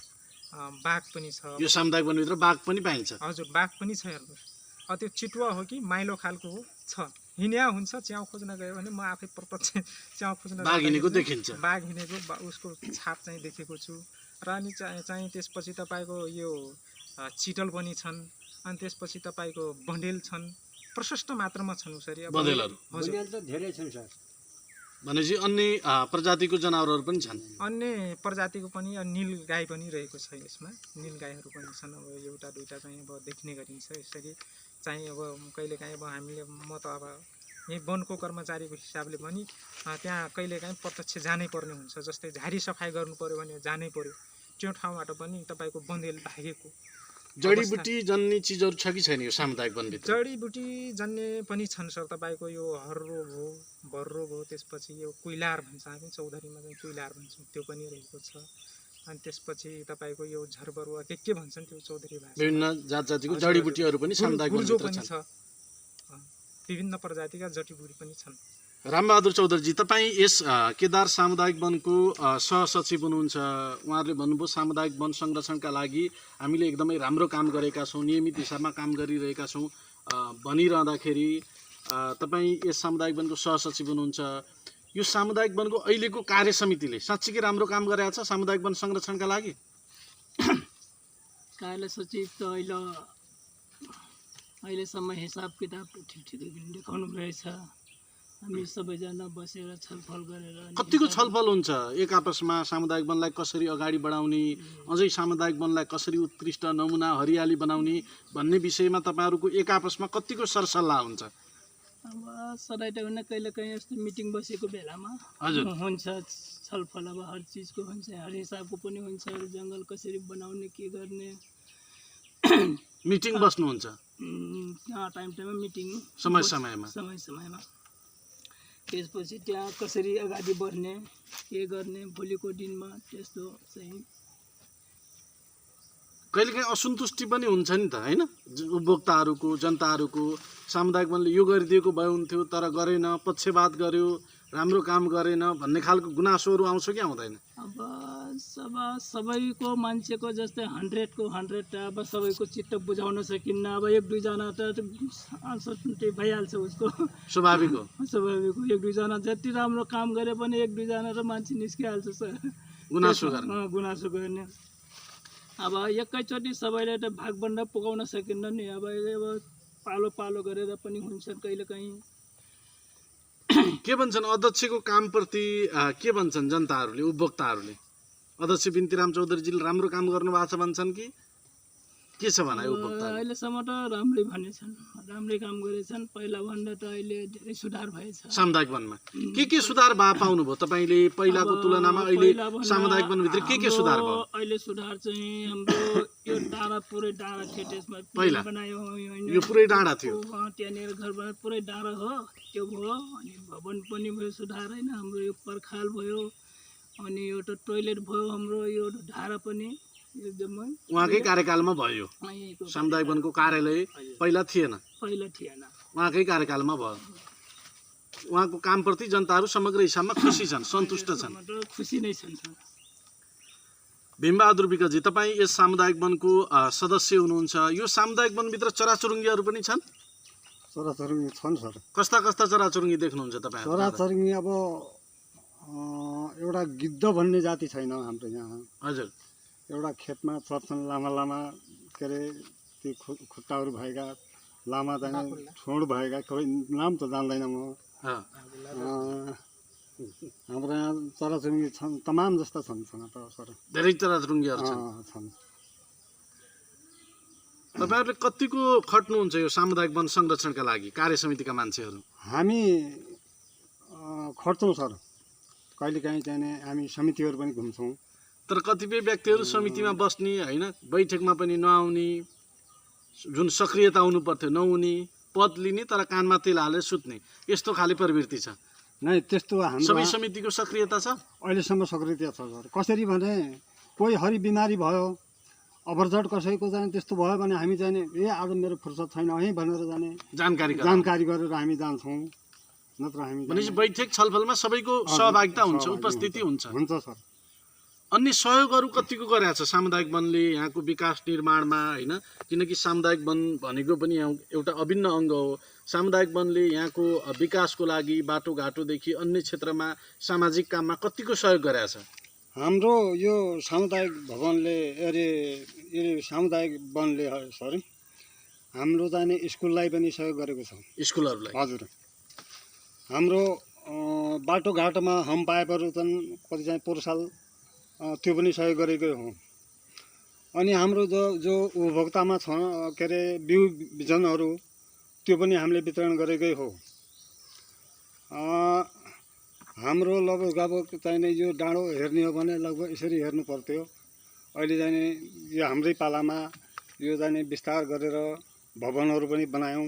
बाघ पनि छ। यो सामुदायिक वनभित्र बाघ पनि पाइन्छ? हजुर, बाघ पनि छ हेर्नुहोस्। त्यो चितुवा हो कि माइलो खालको हो छ। हिँड्या हुन्छ, च्याउ खोज्न गयो भने म आफै प्रत्यक्ष च्याउ खोज्न बाघ हिँडेको देखिन्छ? बाघ हिँडेको उसको छाप चाहिँ देखेको छु। र अनि चाहिँ त्यसपछि तपाईँको यो चितल पनि छन्। अनि त्यसपछि तपाईँको बँडेल छन्, प्रशस्त मात्रामा छन् उसरी। बँदेलहरू? हजुर, धेरै छन् सर। भनेपछि अन्य प्रजातिको जनावरहरू पनि छन्? अन्य प्रजातिको पनि नील गाई पनि रहेको छ यसमा। नील गाईहरू पनि छन्। अब एउटा दुईवटा चाहिँ अब देख्ने गरिन्छ यसरी चाहिँ। अब कहिलेकाहीँ अब हामीले म त अब यही वनको कर्मचारीको हिसाबले पनि त्यहाँ कहिलेकाहीँ प्रत्यक्ष जानै पर्ने हुन्छ। जस्तै झाडी सफाइ गर्नु पऱ्यो भने जानै पऱ्यो। त्यो ठाउँबाट पनि तपाईँको बँदेल भागेको जडीबुटी जन्ने चिजहरू छ कि छैन यो सामुदायिक वनभित्र? जडीबुटी जन्ने पनि छन् सर। तपाईँको यो हर्रो भयो, बर्रो भयो, त्यसपछि यो कुइलार भन्छ हामी चौधरीमा चाहिँ कुइलार भन्छौँ, त्यो पनि रहेको छ। अनि त्यसपछि तपाईँको यो झरबरुवा के भन्छन् त्यो चौधरी भाषा। विभिन्न जात जातिको जडीबुटीहरू पनि सामुदायिक गुर्जो वनभित्र पनि छन्? छ। विभिन्न प्रजातिका जडीबुटी पनि छन्। रामबहादुर चौधरीजी, तपाईँ यस केदार सामुदायिक वनको सहसचिव हुनुहुन्छ। उहाँहरूले भन्नुभयो सामुदायिक वन संरक्षणका लागि हामीले एकदमै राम्रो काम गरेका छौँ, नियमित हिसाबमा काम गरिरहेका छौँ भनिरहँदाखेरि तपाईँ यस सामुदायिक वनको सहसचिव हुनुहुन्छ। यो सामुदायिक वनको अहिलेको कार्य समितिले साँच्चीकै राम्रो काम गरेको छ सामुदायिक वन संरक्षणका लागि? कार्य सचिव त अहिलेसम्म हिसाब किताब ठिक देखाउनु रहेछ। हामी सबैजना बसेर छलफल गरेर कतिको छलफल हुन्छ एक आपसमा सामुदायिक वनलाई कसरी अगाडि बढाउने, अझै सामुदायिक वनलाई कसरी उत्कृष्ट नमुना हरियाली बनाउने भन्ने विषयमा तपाईँहरूको एक आपसमा कतिको सरसल्लाह हुन्छ? अब सधैँ त होइन, कहिलेकाहीँ यस्तो मिटिङ बसेको बेलामा हजुर हुन्छ छलफल। अब हर चिजको हुन्छ, हर हिसाबको पनि हुन्छ। जङ्गल कसरी बनाउने, के गर्ने, मिटिङ बस्नुहुन्छ टाइममा मिटिङ समय समयमा? समयमा। त्यसपछि त्यहाँ कसरी अगाडि बढ्ने, के गर्ने भोलिको दिनमा, त्यस्तो चाहिँ कहिलेकाहीँ असन्तुष्टि पनि हुन्छ नि त, होइन? उपभोक्ताहरूको, जनताहरूको सामुदायिक वनले यो गरिदिएको भए हुन्थ्यो तर गरेन, पक्षपात गर्यो, राम्रो काम गरेन भन्ने खालको गुनासोहरू आउँछ कि आउँदैन? अब सबैको मान्छेको जस्तै 100 को 100 अब सबैको चित्त बुझाउन सकिन्न। अब एक दुईजना त अनसन्तुष्टि भइहाल्छ उसको, स्वाभाविक हो। स्वाभाविक हो। एक दुईजना जति राम्रो काम गरे पनि एक दुईजना र मान्छे निस्किहाल्छ गुनासो गर्ने। गुनासो गर्ने। अब एकैचोटि सबैलाई त भागभन्डा पुगाउन सकिन्न नि। अब पालो पालो गरेर पनि हुन्छ कहिलेकाहीँ। के भन्छन् अध्यक्षको कामप्रति, के भन्छन् जनताहरूले, उपभोक्ताहरूले? अध्यक्ष बिन्तीराम चौधरीजीले राम्रो काम गर्नुभएको छ भन्छन् कि के छ भनाइ उपभोक्ताहरूले? अहिलेसम्म त राम्रै भनेछन्, राम्रै काम गरेछन्। पहिलाभन्दा त अहिले धेरै सुधार भएछ सामुदायिक वनमा। के सुधार भए पाउनुभयो तपाईँले पहिलाको तुलनामा? अहिले सामुदायिक वनभित्र के सुधार भयो? अहिले सुधार चाहिँ हाम्रो यो डाँडा पुरै डाँडा थियो, त्यसमा पहिला बनायो, यो पुरै डाँडा थियो, त्यहाँनिर घर बनायो, पुरै डाँडा हो, त्यो भयो। अनि भवन पनि भयो सुधार, होइन? हाम्रो यो पर्खाल भयो, अनि एउटा टोइलेट भयो, हाम्रो यो धारा पनि एकदमै उहाँकै कार्यकालमा भयो। सामुदायिक वनको कार्यालय पहिला थिएन, उहाँकै कार्यकालमा भयो। उहाँको कामप्रति जनताहरू समग्र हिसाबमा खुसी छन्, सन्तुष्ट छन्? खुसी नै छन्। भीमबहादुर विकजी, तपाईँ यस सामुदायिक वनको सदस्य हुनुहुन्छ। यो सामुदायिक वनभित्र चराचुरुङ्गीहरू पनि छन्? चराचुरुङ्गी छन् सर। कस्ता कस्ता चराचुरुङ्गी देख्नुहुन्छ तपाईँ? चराचुरुङ्गी अब एउटा गिद्ध भन्ने जाति छैन हाम्रो यहाँ। हजुर। एउटा खेतमा चर्छन् लामा लामा, के अरे ती खुट्टाहरू भएका, लामा चाहिँ ठोड भएका, कोही नाम त जान्दैन म। हाम्रो यहाँ चराचुरुङ्गी छन्, तमाम जस्ता छन् सर। धेरै चराचुरुङ्गीहरू छन्। तपाईँहरूले कतिको खट्नुहुन्छ यो सामुदायिक वन संरक्षणका लागि कार्य समितिका मान्छेहरू? हामी खट्छौँ सर। कहिलेकाहीँ चाहिँ हामी समितिहरू पनि घुम्छौँ। तर कतिपय व्यक्तिहरू समितिमा बस्ने, होइन, बैठकमा पनि नआउने, जुन सक्रियता हुनु पर्थ्यो नहुने, पद लिने तर कानमा तेल हालेर सुत्ने यस्तो खाले प्रवृत्ति छ। नै त्यस्तो हाम्रो सबै समितिको सक्रियता छ। अहिलेसम्म सक्रियता छ सर। कसरी भने कोही हरि बिमारी भयो, अभरजट कसैको चाहिँ त्यस्तो भयो भने हामी चाहिँ ए आज मेरो फुर्सद छैन है भनेर जाने जानकारी गरेर हामी जान्छौँ। नत्र हामी भनेपछि बैठक छलफलमा सबैको सहभागिता हुन्छ, उपस्थिति हुन्छ। हुन्छ सर। अन्य सहयोगहरू कतिको गरेको छ सामुदायिक वनले यहाँको विकास निर्माणमा, होइन? किनकि सामुदायिक वन भनेको पनि एउटा अभिन्न अङ्ग हो। सामुदायिक वनले यहाँको विकासको लागि बाटोघाटोदेखि अन्य क्षेत्रमा सामाजिक काममा कतिको सहयोग गरेको छ? हाम्रो यो सामुदायिक भवनले सामुदायिक वनले सरी हाम्रो जाने स्कुललाई पनि सहयोग गरेको छ। स्कुलहरूलाई? हजुर। हाम्रो बाटोघाटोमा हम पाइपहरू चाहिँ कति चाहिँ पोहोर त्यो पनि सहयोग गरेकै हो। अनि हाम्रो जो उपभोक्तामा छ के अरे बिउ बिजनहरू त्यो पनि हामीले वितरण गरेकै हो। हाम्रो लगभग अब चाहिने यो डाँडो हेर्ने हो भने लगभग यसरी हेर्नु पर्थ्यो। अहिले चाहिँ यो हाम्रै पालामा यो चाहिँ विस्तार गरेर भवनहरू पनि बनायौँ,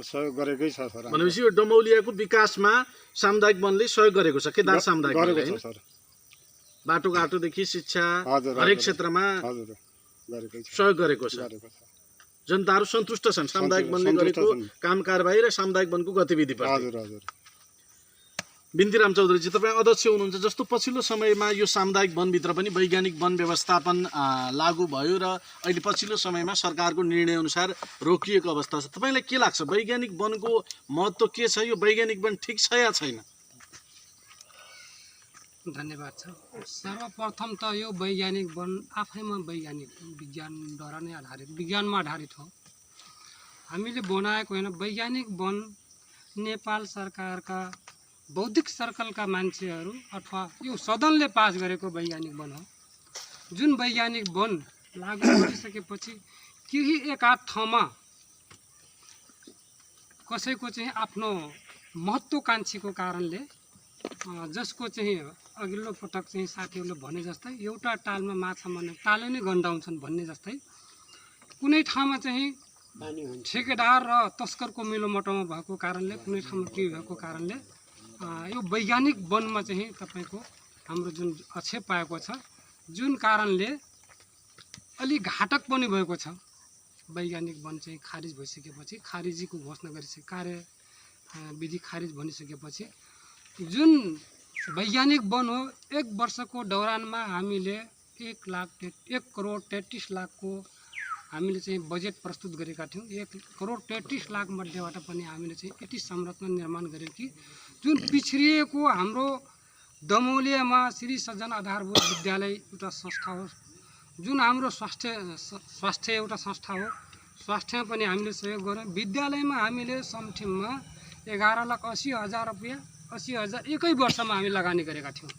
सहयोग गरेकै छ सर। भनेपछि यो डमौलियाको विकासमा सामुदायिक वनले सहयोग गरेको छ। केदार सामुदायिक गरेको छ सर। बाटोघाटोदेखि शिक्षा हरेक क्षेत्रमा गरेकै छ, सहयोग गरेको छ। जनताहरू सन्तुष्ट छन् सामुदायिक वनले गरेको काम कारबाही र सामुदायिक वनको गतिविधि प्रति। हजुर हजुर। बिन्तीराम चौधरीजी, तपाईँ अध्यक्ष हुनुहुन्छ। जस्तो पछिल्लो समयमा यो सामुदायिक वनभित्र पनि वैज्ञानिक वन व्यवस्थापन लागू भयो र अहिले पछिल्लो समयमा सरकारको निर्णयअनुसार रोकिएको अवस्था छ। तपाईँलाई के लाग्छ वैज्ञानिक वनको महत्त्व के छ? यो वैज्ञानिक वन ठिक छ या छैन? धन्यवाद छ। सर्वप्रथम त यो वैज्ञानिक वन आफैमा वैज्ञानिक विज्ञानद्वारा नै आधारित, विज्ञानमा आधारित हो। हामीले बनाएको होइन। वैज्ञानिक वन नेपाल सरकारका बौद्धिक सर्कलका मान्छेहरू अथवा यो सदनले पास गरेको वैज्ञानिक वन हो। जुन वैज्ञानिक वन लागू गरिसकेपछि केही एकाध ठाउँमा कसैको चाहिँ आफ्नो महत्त्वकाङ्क्षीको कारणले जसको चाहिँ अघिल्लो पटक चाहिँ साथीहरूले भने जस्तै एउटा टालमा माछा मार्ने तालै नै गन्डाउँछन् भन्ने जस्तै कुनै ठाउँमा चाहिँ ठेकेदार र तस्करको मिलोमटोमा भएको कारणले, कुनै ठाउँमा के भएको कारणले यो वैज्ञानिक वनमा चाहिँ तपाईँको हाम्रो जुन आक्षेप पाएको छ, जुन कारणले अलिक घातक पनि भएको छ। वैज्ञानिक वन चाहिँ खारिज भइसकेपछि, खारिजीको घोषणा गरिसके कार्यविधि खारिज भनिसकेपछि जुन वैज्ञानिक वन हो, 1 वर्षको दौरानमा हामीले 1,33,00,000 हामीले चाहिँ बजेट प्रस्तुत गरेका थियौँ। 1,33,00,000 मध्येबाट पनि हामीले चाहिँ यति संरचना निर्माण गऱ्यौँ कि जुन पिछडिएको हाम्रो दमौलियामा श्री सज्जन आधारभूत विद्यालय एउटा संस्था हो, जुन हाम्रो स्वास्थ्य एउटा संस्था हो, स्वास्थ्यमा पनि हामीले सहयोग गऱ्यौँ। विद्यालयमा हामीले समठिममा 11,80,000 रुपियाँ 80,000 एकै वर्षमा हामी लगानी गरेका थियौँ।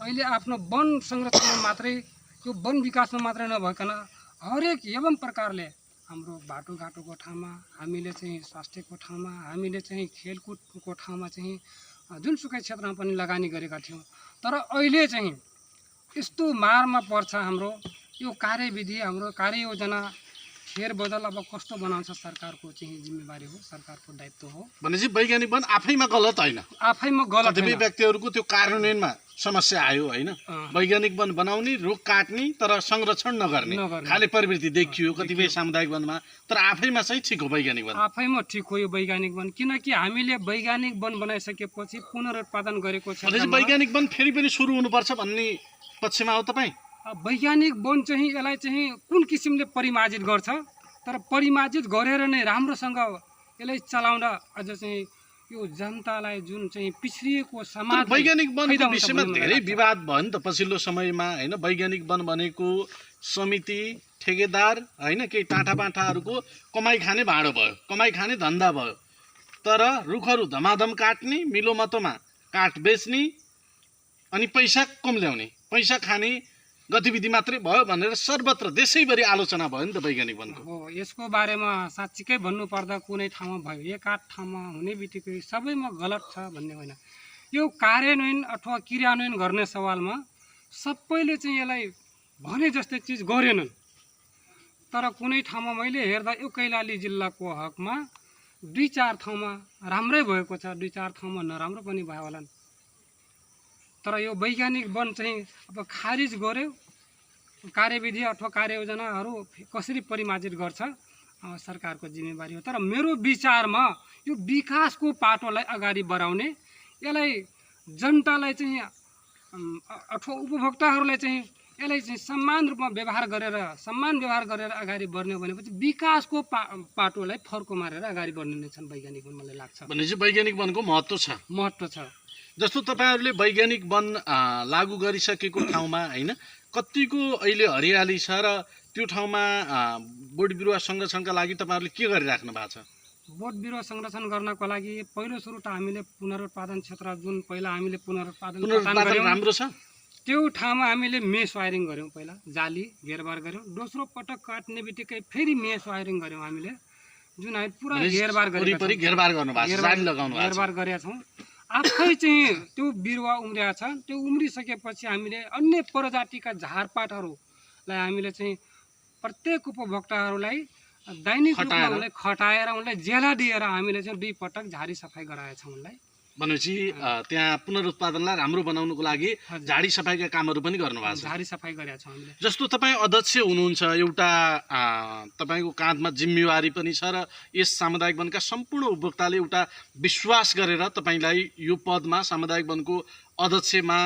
अहिले आफ्नो वन संरक्षणमा मात्रै, यो वन विकासमा मात्रै नभइकन हरेक एवं प्रकारले हाम्रो बाटोघाटोको ठाउँमा हामीले चाहिँ स्वास्थ्यको ठाउँमा हामीले चाहिँ खेलकुदको ठाउँमा चाहिँ जुनसुकै क्षेत्रमा पनि लगानी गरेका थियौँ। तर अहिले चाहिँ यस्तो मारमा पर्छ हाम्रो यो कार्यविधि, हाम्रो कार्ययोजना फेरबदल अब कस्तो बनाउँछ सरकारको चाहिँ जिम्मेवारी हो, सरकारको दायित्व हो। भनेपछि वैज्ञानिक वन आफैमा गलत होइन, आफैमा गलत कतिपय व्यक्तिहरूको त्यो कार्यान्वयनमा समस्या आयो, होइन? वैज्ञानिक वन बनाउने, रुख काट्ने तर संरक्षण नगर्ने खाले प्रवृत्ति देखियो कतिपय सामुदायिक वनमा। तर आफैमा चाहिँ ठिक हो वैज्ञानिक वन, आफैमा ठिक हो यो वैज्ञानिक वन, किनकि हामीले वैज्ञानिक वन बनाइसकेपछि पुनरुत्पादन गरेको छ। वैज्ञानिक वन फेरि पनि सुरु हुनुपर्छ भन्ने पक्षमा हो तपाईँ? वैज्ञानिक वन चाहिँ यसलाई चाहिँ कुन किसिमले परिमार्जित गर्छ, तर परिमार्जित गरेर नै राम्रोसँग यसलाई चलाउँदा अझ चाहिँ यो जनतालाई जुन चाहिँ पिछडिएको समाज। वैज्ञानिक वनको विषयमा धेरै विवाद भयो नि त पछिल्लो समयमा, होइन? वैज्ञानिक वन भनेको समिति, ठेकेदार, होइन, केही टाँठापाँठाहरूको कमाइ खाने भाँडो भयो, कमाइ खाने धन्दा भयो। तर रुखहरू धमाधम काट्ने, मिलोमतोमा काठ बेच्ने अनि पैसा कम ल्याउने, पैसा खाने गतिविधि मात्रै भयो भनेर सर्वत्र देशैभरि आलोचना भयो नि त वैज्ञानिक वनको। हो, यसको बारेमा साँच्चीकै भन्नुपर्दा कुनै ठाउँमा भयो, एकाध ठाउँमा हुने बित्तिकै सबैमा गलत छ भन्ने होइन। यो कार्यान्वयन अथवा क्रियान्वयन गर्ने सवालमा सबैले चाहिँ यसलाई भने जस्तै चिज गरेनन्। तर कुनै ठाउँमा मैले हेर्दा यो कैलाली जिल्लाको हकमा 2-4 ठाउँमा राम्रै भएको छ, 2-4 ठाउँमा नराम्रो पनि भयो होला। तर यो वैज्ञानिक वन चाहिँ अब खारिज गर्यो, कार्यविधि अथवा कार्ययोजनाहरू कसरी परिमार्जित गर्छ सरकारको जिम्मेवारी हो। तर मेरो विचारमा यो विकासको पाटोलाई अगाडि बढाउने, यसलाई जनतालाई चाहिँ अथवा उपभोक्ताहरूलाई चाहिँ यसलाई चाहिँ समान रूपमा समान व्यवहार गरेर अगाडि बढ्ने हो भनेपछि विकासको पाटोलाई फर्को मारेर अगाडि बढ्ने नै छन् वैज्ञानिक वन, मलाई लाग्छ। भनेपछि वैज्ञानिक वनको महत्त्व छ। जस्तो तपाईँहरूले वैज्ञानिक वन लागू गरिसकेको ठाउँमा होइन कतिको अहिले हरियाली छ र त्यो ठाउँमा बोट बिरुवा संरक्षणका लागि तपाईँहरूले के गरिराख्नु भएको छ? बोट बिरुवा संरक्षण गर्नको लागि पहिलो सुरु त हामीले पुनरुत्पादन क्षेत्र जुन पहिला हामीले पुनरुत्पादन राम्रो छ त्यो ठाउँमा हामीले मेस वायरिङ गऱ्यौँ, पहिला जाली घेरबार गऱ्यौँ। दोस्रो पटक काट्ने बित्तिकै फेरि मेस वायरिङ गऱ्यौँ हामीले, जुन हामी पुरा घेरबार गरेका छौँ। आफै चाहिँ त्यो बिरुवा उम्रिया छ, त्यो उम्रिसकेपछि हामीले अन्य प्रजातिका झारपातहरूलाई हामीले चाहिँ प्रत्येक उपभोक्ताहरूलाई दैनिक रूपमा उनलाई खटाएर उनलाई जेला दिएर हामीले चाहिँ 2 पटक झाडी सफाइ गराएका छौँ उनलाई। भनेपछि त्यहाँ पुनरुत्पादनलाई राम्रो बनाउनुको लागि झाडी सफाइका कामहरू पनि गर्नुभएको छ? झाडी सफाइ गरेका छौँ हामीले। जस्तो तपाईँ अध्यक्ष हुनुहुन्छ, एउटा तपाईँको काँधमा जिम्मेवारी पनि छ र यस सामुदायिक वनका सम्पूर्ण उपभोक्ताले एउटा विश्वास गरेर तपाईँलाई यो पदमा सामुदायिक वनको अध्यक्षमा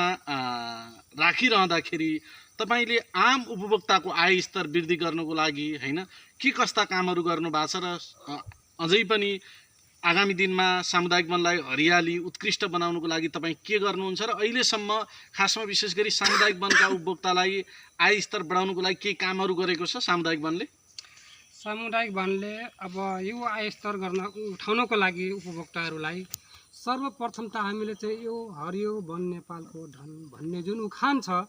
राखिरहँदाखेरि तपाईँले आम उपभोक्ताको आय स्तर वृद्धि गर्नको लागि होइन के कस्ता कामहरू गर्नुभएको छ र अझै पनि आगामी दिनमा सामुदायिक वनलाई हरियाली उत्कृष्ट बनाउनुको लागि तपाईँ के गर्नुहुन्छ र अहिलेसम्म खासमा विशेष गरी सामुदायिक वनका उपभोक्तालाई आय स्तर बढाउनुको लागि के कामहरू गरेको छ सामुदायिक वनले? सामुदायिक वनले अब यो आय स्तर उठाउनको लागि उपभोक्ताहरूलाई सर्वप्रथम त हामीले चाहिँ यो हरियो वन नेपालको धन भन्ने जुन उखान छ,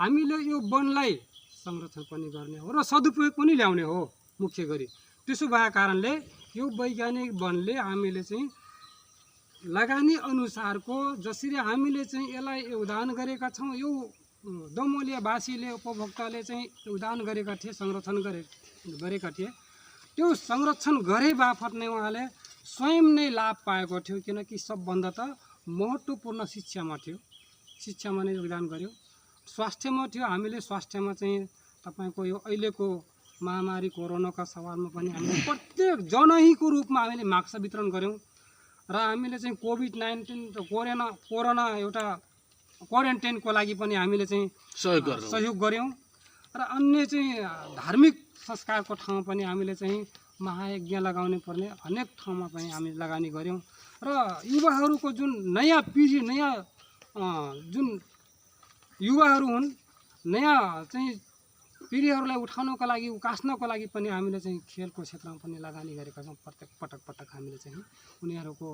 हामीले यो वनलाई संरक्षण पनि गर्ने हो र सदुपयोग पनि ल्याउने हो मुख्य गरी। त्यसो भए कारणले यो वैज्ञानिक वनले हामीले चाहिँ लगानी अनुसारको जसरी हामीले चाहिँ यसलाई योगदान गरेका छौँ, यो दमोलियावासीले उपभोक्ताले चाहिँ योगदान गरेका थिए, संरक्षण गरेका थिए, त्यो संरक्षण गरे बापत नै उहाँले स्वयं नै लाभ पाएको थियो। किनकि सबभन्दा त महत्त्वपूर्ण शिक्षामा थियो, शिक्षामा नै योगदान गर्यो, स्वास्थ्यमा थियो। हामीले स्वास्थ्यमा चाहिँ तपाईँको यो अहिलेको महामारी कोरोनाका सवालमा पनि हामीले प्रत्येक जनहीको रूपमा हामीले मास्क वितरण गऱ्यौँ र हामीले चाहिँ कोभिड-19 कोरोना एउटा क्वारेन्टाइनको लागि पनि हामीले चाहिँ सहयोग गऱ्यौँ र अन्य चाहिँ धार्मिक संस्कारको ठाउँमा पनि हामीले चाहिँ महायज्ञ लगाउनु पर्ने अनेक ठाउँमा पनि हामी लगानी गऱ्यौँ र युवाहरूको जुन नयाँ पिँढी, नयाँ जुन युवाहरू हुन्, नयाँ चाहिँ पिँढीहरूलाई उठाउनको लागि उकास्नको लागि पनि हामीले चाहिँ खेलको क्षेत्रमा पनि लगानी गरेका छौँ। प्रत्येक पटक हामीले चाहिँ उनीहरूको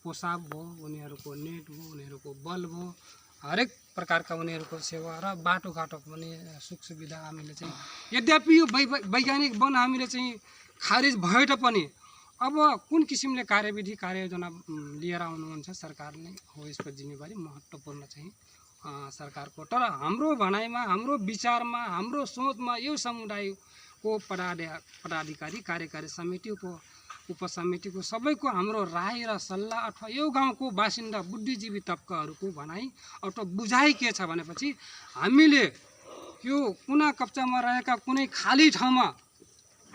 पोसाक भयो, उनीहरूको नेट भयो, उनीहरूको बल भयो, हरेक प्रकारका उनीहरूको सेवा र बाटोघाटो पनि सुख सुविधा हामीले चाहिँ, यद्यपि यो वैज्ञानिक वन हामीले चाहिँ खारिज भए तापनि अब कुन किसिमले कार्यविधि कार्ययोजना लिएर आउनुहुन्छ सरकारले हो, यसको जिम्मेवारी महत्त्वपूर्ण चाहिँ सरकारको। तर हाम्रो भनाइमा, हाम्रो विचारमा, हाम्रो सोचमा यो समुदायको पदाधिकारी, कार्यकारी समिति, उपसमितिको सबैको हाम्रो राय र सल्लाह अथवा यो गाउँको बासिन्दा बुद्धिजीवी तबकाहरूको भनाइ अथवा बुझाइ के छ भनेपछि हामीले यो कुना कप्चामा रहेका कुनै खाली ठाउँमा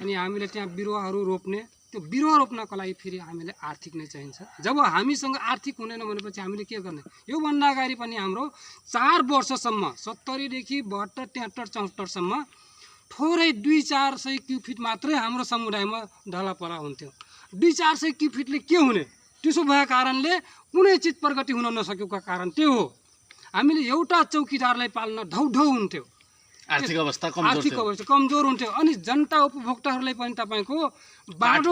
अनि हामीले त्यहाँ बिरुवाहरू रोप्ने, त्यो बिरुवा रोप्नको लागि फेरि हामीले आर्थिक नै चाहिन्छ। जब हामीसँग आर्थिक हुँदैन भनेपछि हामीले के गर्ने? योभन्दा अगाडि पनि हाम्रो 4 वर्षसम्म 70 देखि 72, 73, 74सम्म थोरै 200-400 क्युफिट मात्रै हाम्रो समुदायमा ढलपला हुन्थ्यो। 200-400 क्युफिटले के हुने? त्यसो भए कारणले कुनै चिज प्रगति हुन नसकेको कारण त्यो हो। हामीले एउटा चौकीदारलाई पाल्न ढौढौ हुन्थ्यो, आर्थिक अवस्था कमजोर हुन्थ्यो अनि जनता उपभोक्ताहरूलाई पनि तपाईँको बाटो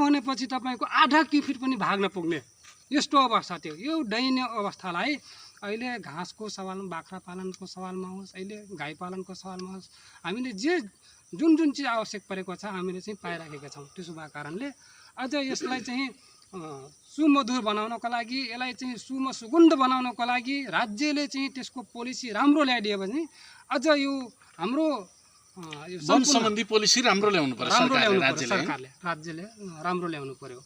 भनेपछि तपाईँको आधा क्युफिट पनि भाग्न पुग्ने यस्तो अवस्था थियो। यो दयनीय अवस्थालाई अहिले घाँसको सवालमा, बाख्रा पालनको सवालमा होस्, अहिले गाई पालनको सवालमा होस्, हामीले जुन चिज आवश्यक परेको छ हामीले चाहिँ पाइराखेका छौँ। त्यसो भएको कारणले अझ यसलाई चाहिँ सुमधुर बनाउनको लागि, यसलाई चाहिँ सुगन्ध बनाउनको लागि राज्यले चाहिँ त्यसको पोलिसी राम्रो ल्याइदियो भने अझ यो हाम्रो यो वन सम्पूर्ण सम्बन्धी पोलिसी राम्रो ल्याउनु पर्यो राम्रो सरकारले, ल्याउनु पर्यो, राज्यले। राज्यले राम्रो ल्याउनु पर्यो।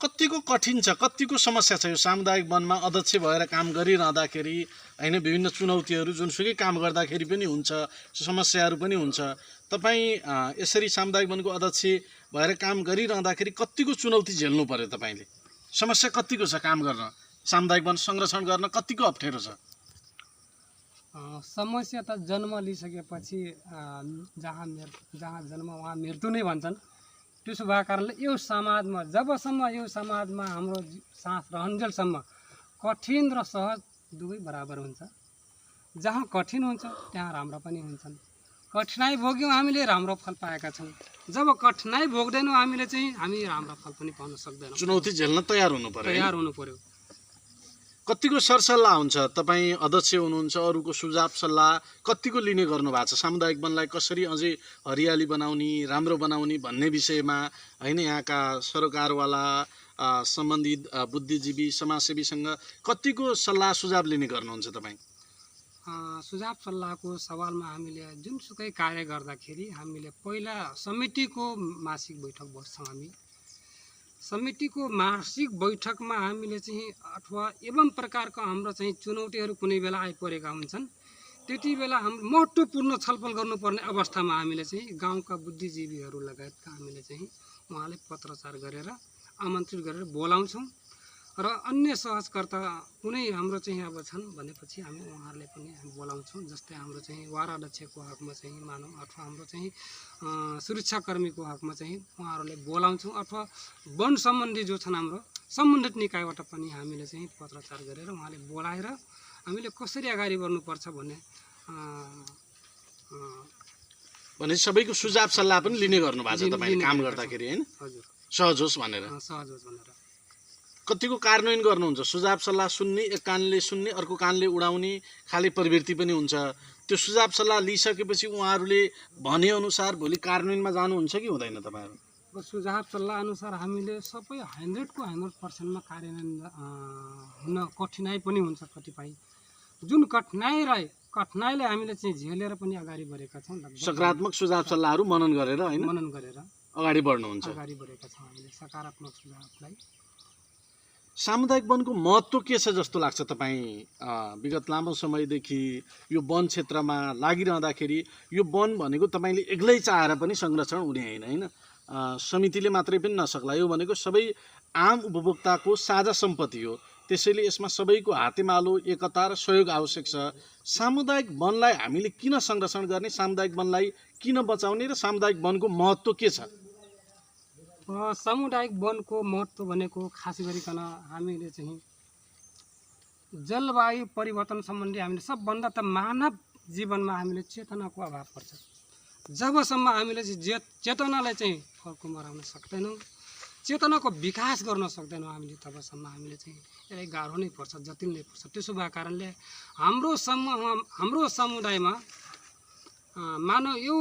कतिको कठिन छ, कतिको समस्या छ यो सामुदायिक वनमा अध्यक्ष भएर काम गरिरहँदाखेरि होइन, विभिन्न चुनौतीहरू जुनसुकै काम गर्दाखेरि पनि हुन्छ, समस्याहरू पनि हुन्छ। तपाईँ यसरी सामुदायिक वनको अध्यक्ष भएर काम गरिरहँदाखेरि कतिको चुनौती झेल्नु पर्यो तपाईँले? समस्या कतिको छ काम गर्न, सामुदायिक वन संरक्षण गर्न कतिको अप्ठ्यारो छ? समस्या त जन्म लिइसकेपछि जहाँ जन्म उहाँ मृत्यु नै भन्छन्। त्यसो भएको कारणले यो समाजमा जबसम्म यो समाजमा हाम्रो सास रहन्जेलसम्म कठिन र सहज दुवै बराबर हुन्छ। जहाँ कठिन हुन्छ त्यहाँ राम्रो पनि हुन्छन्। कठिनाइ भोग्यौँ हामीले राम्रो फल पाएका छौँ। जब कठिनाइ भोग्दैनौँ हामीले चाहिँ हामी राम्रो फल पनि पाउन सक्दैनौँ। चुनौती झेल्न तयार हुनु पर्यो। तयार हुनु पर्यो। कतिको सरसल्लाह हुन्छ? तपाईँ अध्यक्ष हुनुहुन्छ, अरूको सुझाव सल्लाह कतिको लिने गर्नु भएको छ? सामुदायिक वनलाई कसरी अझै हरियाली बनाउने, राम्रो बनाउने भन्ने विषयमा होइन, यहाँका सरोकारवाला सम्बन्धित बुद्धिजीवी समाजसेवीसँग कतिको सल्लाह सुझाव लिने गर्नुहुन्छ तपाईँ? सुझाव सल्लाहको सवालमा हामीले जुनसुकै कार्य गर्दाखेरि हामीले पहिला समितिको मासिक बैठक बस्छौँ। हामी समितिको मासिक बैठकमा हामीले चाहिँ अथवा एवं प्रकारको हाम्रो चाहिँ चुनौतीहरू कुनै बेला आइपरेका हुन्छन्, त्यति बेला हाम्रो महत्त्वपूर्ण छलफल गर्नुपर्ने अवस्थामा हामीले चाहिँ गाउँका बुद्धिजीवीहरू लगायतका हामीले चाहिँ उहाँलाई पत्रचार गरेर आमन्त्रित गरेर बोलाउँछौँ। र अन्य सहजकर्ता कुनै हाम्रो चाहिँ अब छन् भनेपछि हामी उहाँहरूले पनि बोलाउँछौँ। जस्तै हाम्रो चाहिँ वार्ड अध्यक्षको हकमा चाहिँ मानौँ अथवा हाम्रो चाहिँ सुरक्षाकर्मीको हकमा चाहिँ उहाँहरूले बोलाउँछौँ, अथवा वन सम्बन्धी जो छन् हाम्रो सम्बन्धित निकायबाट पनि हामीले चाहिँ पत्रचार गरेर उहाँले बोलाएर हामीले कसरी अगाडि बढ्नुपर्छ भन्ने भने सबैको सुझाव सल्लाह पनि लिने गर्नु भएको छ तपाईँले काम गर्दाखेरि होइन? हजुर, सहज होस् भनेर। सहज होस् भनेर। कतिको कार्यान्वयन गर्नुहुन्छ? सुझाव सल्लाह सुन्ने, एक कानले सुन्ने अर्को कानले उडाउने खाले प्रवृत्ति पनि हुन्छ। त्यो सुझाव सल्लाह लिइसकेपछि उहाँहरूले भनेअनुसार भोलि कार्यान्वयनमा जानुहुन्छ कि हुँदैन तपाईँहरू? अब सुझाव सल्लाह अनुसार हामीले सबै 100% मा कार्यान्वयन हुन कठिनाइ पनि हुन्छ। कतिपय जुन कठिनाइले हामीले चाहिँ झेलेर पनि अगाडि बढेका छौँ। सकारात्मक सुझाव सल्लाहहरू मनन गरेर होइन मनन गरेर अगाडि बढ्नुहुन्छ। अगाडि बढेका छौँ हामीले सकारात्मक सुझावलाई। सामुदायिक वनको महत्त्व के छ जस्तो लाग्छ तपाईँ? विगत लामो समयदेखि यो वन क्षेत्रमा लागिरहँदाखेरि यो वन भनेको तपाईँले एक्लै चाहेर पनि संरक्षण हुने होइन होइन, समितिले मात्रै पनि नसक्ला। यो भनेको सबै आम उपभोक्ताको साझा सम्पत्ति हो। त्यसैले यसमा सबैको हातेमालो, एकता र सहयोग आवश्यक छ। सामुदायिक वनलाई हामीले किन संरक्षण गर्ने, सामुदायिक वनलाई किन बचाउने र सामुदायिक वनको महत्त्व के छ? सामुदायिक वनको महत्त्व भनेको खास गरिकन हामीले चाहिँ जलवायु परिवर्तन सम्बन्धी हामीले सबभन्दा त मानव जीवनमा हामीले चेतनाको अभाव पर्छ। जबसम्म हामीले चाहिँ चेतनालाई चाहिँ फर्को मराउन सक्दैनौँ, चेतनाको विकास गर्न सक्दैनौँ हामीले, तबसम्म हामीले चाहिँ धेरै गाह्रो नै पर्छ, जटिल नै पर्छ। त्यसो भएको कारणले हाम्रो समुदायमा मानव यो